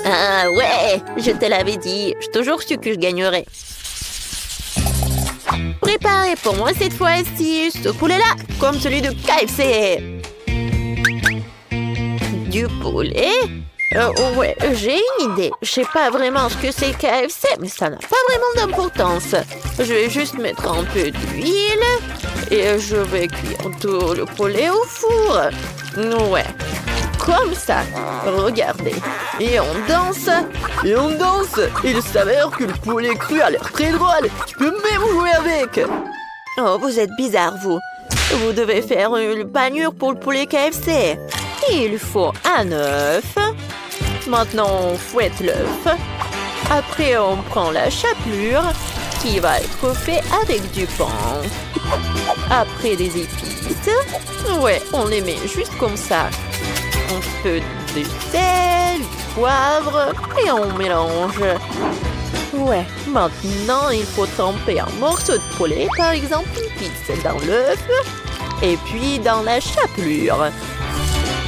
Ah ouais, je te l'avais dit. J'ai toujours su que je gagnerais. Préparez pour moi cette fois-ci ce poulet-là, comme celui de KFC. Du poulet? Ouais, j'ai une idée. Je sais pas vraiment ce que c'est KFC, mais ça n'a pas vraiment d'importance. Je vais juste mettre un peu d'huile et je vais cuire tout le poulet au four. Ouais, comme ça. Regardez. Et on danse. Et on danse. Il s'avère que le poulet cru a l'air très drôle. Tu peux même jouer avec. Oh, vous êtes bizarre, vous. Vous devez faire une panure pour le poulet KFC. Il faut un œuf. Maintenant, on fouette l'œuf. Après, on prend la chapelure qui va être faite avec du pain. Après, des épices. Ouais, on les met juste comme ça. Un peu de sel, du poivre et on mélange. Ouais, maintenant, il faut tremper un morceau de poulet, par exemple une pizza dans l'œuf et puis dans la chapelure.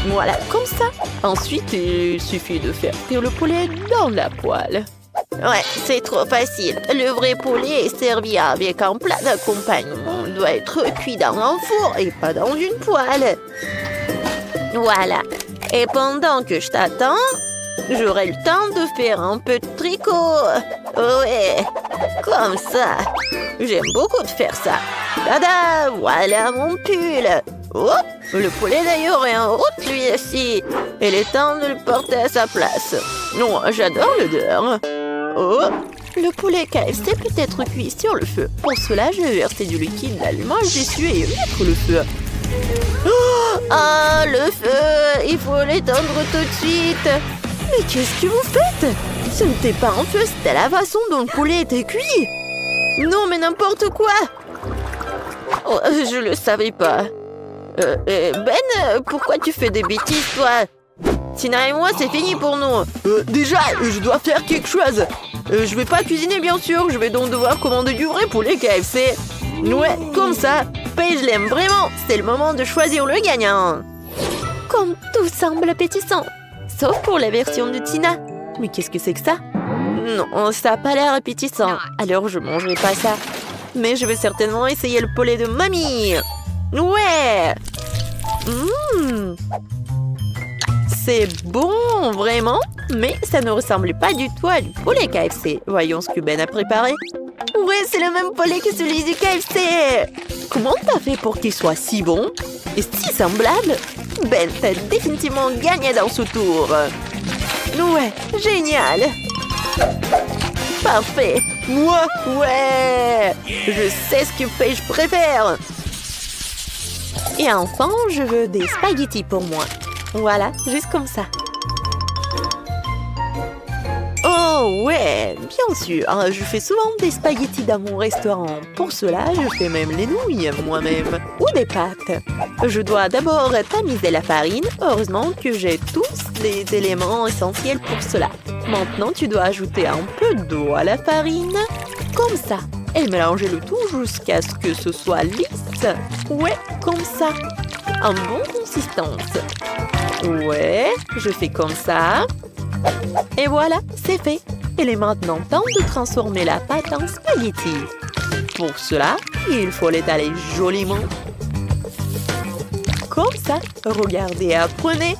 Voilà, comme ça. Ensuite, il suffit de faire cuire le poulet dans la poêle. Ouais, c'est trop facile. Le vrai poulet est servi avec un plat d'accompagnement. Il doit être cuit dans un four et pas dans une poêle. Voilà. Et pendant que je t'attends, j'aurai le temps de faire un peu de tricot. Ouais, comme ça. J'aime beaucoup de faire ça. Tada, voilà mon pull. Oh, le poulet d'ailleurs est en route lui aussi. Il est temps de le porter à sa place. Non, j'adore l'odeur. Oh, le poulet KFC peut être cuit sur le feu. Pour cela, je vais verser du liquide d'allumage dessus et mettre le feu. Oh, ah, le feu! Il faut l'éteindre tout de suite. Mais qu'est-ce que vous faites? Ce n'était pas un feu, c'était la façon dont le poulet était cuit. Non, mais n'importe quoi. Oh, je le savais pas. Ben, pourquoi tu fais des bêtises, toi? Tina et moi, c'est fini pour nous. Déjà, je dois faire quelque chose. Je vais pas cuisiner, bien sûr. Je vais donc devoir commander du vrai poulet KFC. Ouais, comme ça. Paige l'aime vraiment. C'est le moment de choisir le gagnant. Comme tout semble appétissant. Sauf pour la version de Tina. Mais qu'est-ce que c'est que ça? Non, ça n'a pas l'air appétissant. Alors je mangerai pas ça. Mais je vais certainement essayer le poulet de mamie. Ouais. C'est bon, vraiment. Mais ça ne ressemble pas du tout à du poulet KFC. Voyons ce que Ben a préparé. Ouais, c'est le même poulet que celui du KFC. Comment t'as fait pour qu'il soit si bon et si semblable? Ben, t'as définitivement gagné dans ce tour. Ouais, génial. Parfait. Moi, ouais. Je sais ce que Paige préfère. Et enfin, je veux des spaghettis pour moi. Voilà, juste comme ça. Oh ouais, bien sûr. Je fais souvent des spaghettis dans mon restaurant. Pour cela, je fais même les nouilles moi-même. Ou des pâtes. Je dois d'abord tamiser la farine. Heureusement que j'ai tous les éléments essentiels pour cela. Maintenant, tu dois ajouter un peu d'eau à la farine. Comme ça. Et mélanger le tout jusqu'à ce que ce soit lisse. Ouais, comme ça. En bonne consistance. Ouais, je fais comme ça. Et voilà, c'est fait. Il est maintenant temps de transformer la pâte en spaghetti. Pour cela, il faut l'étaler joliment. Comme ça, regardez, apprenez.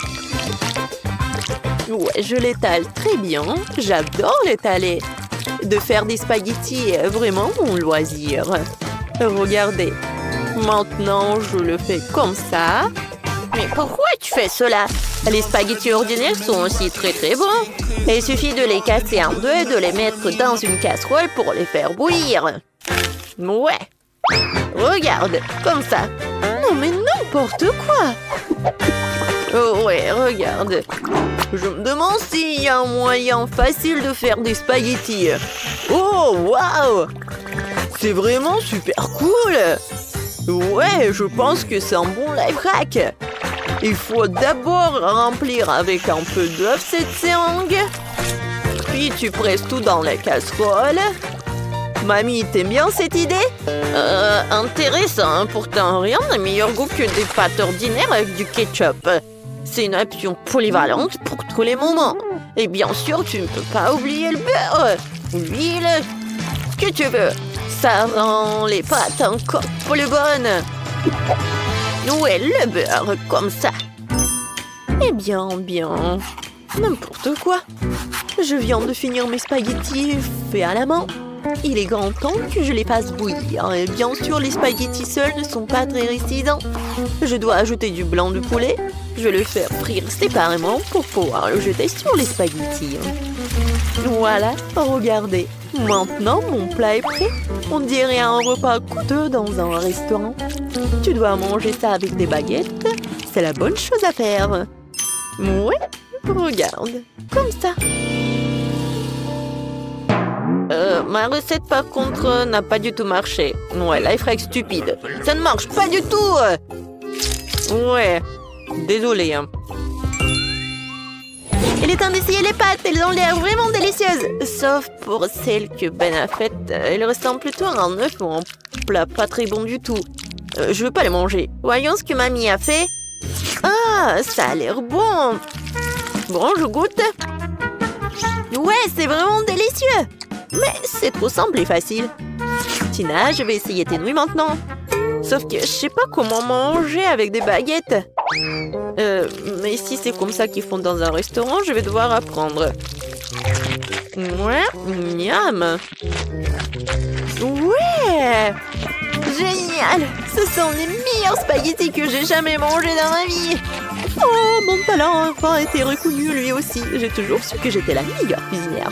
Ouais, je l'étale très bien. J'adore l'étaler. De faire des spaghettis est vraiment mon loisir. Regardez. Maintenant, je le fais comme ça. Mais pourquoi tu fais cela? Les spaghettis ordinaires sont aussi très bons. Il suffit de les casser en deux et de les mettre dans une casserole pour les faire bouillir. Ouais. Regarde, comme ça. Non mais n'importe quoi. Oh ouais, regarde. Je me demande s'il y a un moyen facile de faire des spaghettis. Oh, waouh! C'est vraiment super cool. Ouais, je pense que c'est un bon life hack. Il faut d'abord remplir avec un peu d'œuf cette seringue. Puis tu presses tout dans la casserole. Mamie, t'aimes bien cette idée? Intéressant. Pourtant, rien n'a meilleur goût que des pâtes ordinaires avec du ketchup. C'est une option polyvalente pour tous les moments. Et bien sûr, tu ne peux pas oublier le beurre. L'huile. Ce que tu veux. Ça rend les pâtes encore plus bonnes. Ouais, le beurre, comme ça. Eh bien, n'importe quoi. Je viens de finir mes spaghettis faits à la main. Il est grand temps que je les fasse bouillir. Et bien sûr, les spaghettis seuls ne sont pas très récidents. Je dois ajouter du blanc de poulet. Je vais le faire frire séparément pour pouvoir le jeter sur les spaghettis. Voilà, regardez. Maintenant, mon plat est prêt. On dirait un repas coûteux dans un restaurant. Tu dois manger ça avec des baguettes. C'est la bonne chose à faire. Ouais, regarde. Comme ça. Ma recette, par contre, n'a pas du tout marché. Ouais, life hack stupide. Ça ne marche pas du tout. Ouais, désolé. Il est temps d'essayer les pâtes. Elles ont l'air vraiment délicieuses. Sauf pour celles que Ben a faites. Elles ressemblent plutôt à un œuf ou un plat pas très bon du tout. Je veux pas les manger. Voyons ce que mamie a fait. Ah, ça a l'air bon. Bon, je goûte. Ouais, c'est vraiment délicieux. Mais c'est trop simple et facile. Tina, je vais essayer tes nouilles maintenant. Sauf que je sais pas comment manger avec des baguettes. Mais si c'est comme ça qu'ils font dans un restaurant, je vais devoir apprendre. Ouais, miam. Ouais. Génial. Ce sont les meilleurs spaghettis que j'ai jamais mangés dans ma vie. Oh, mon talent a enfin été reconnu lui aussi. J'ai toujours su que j'étais la meilleure cuisinière.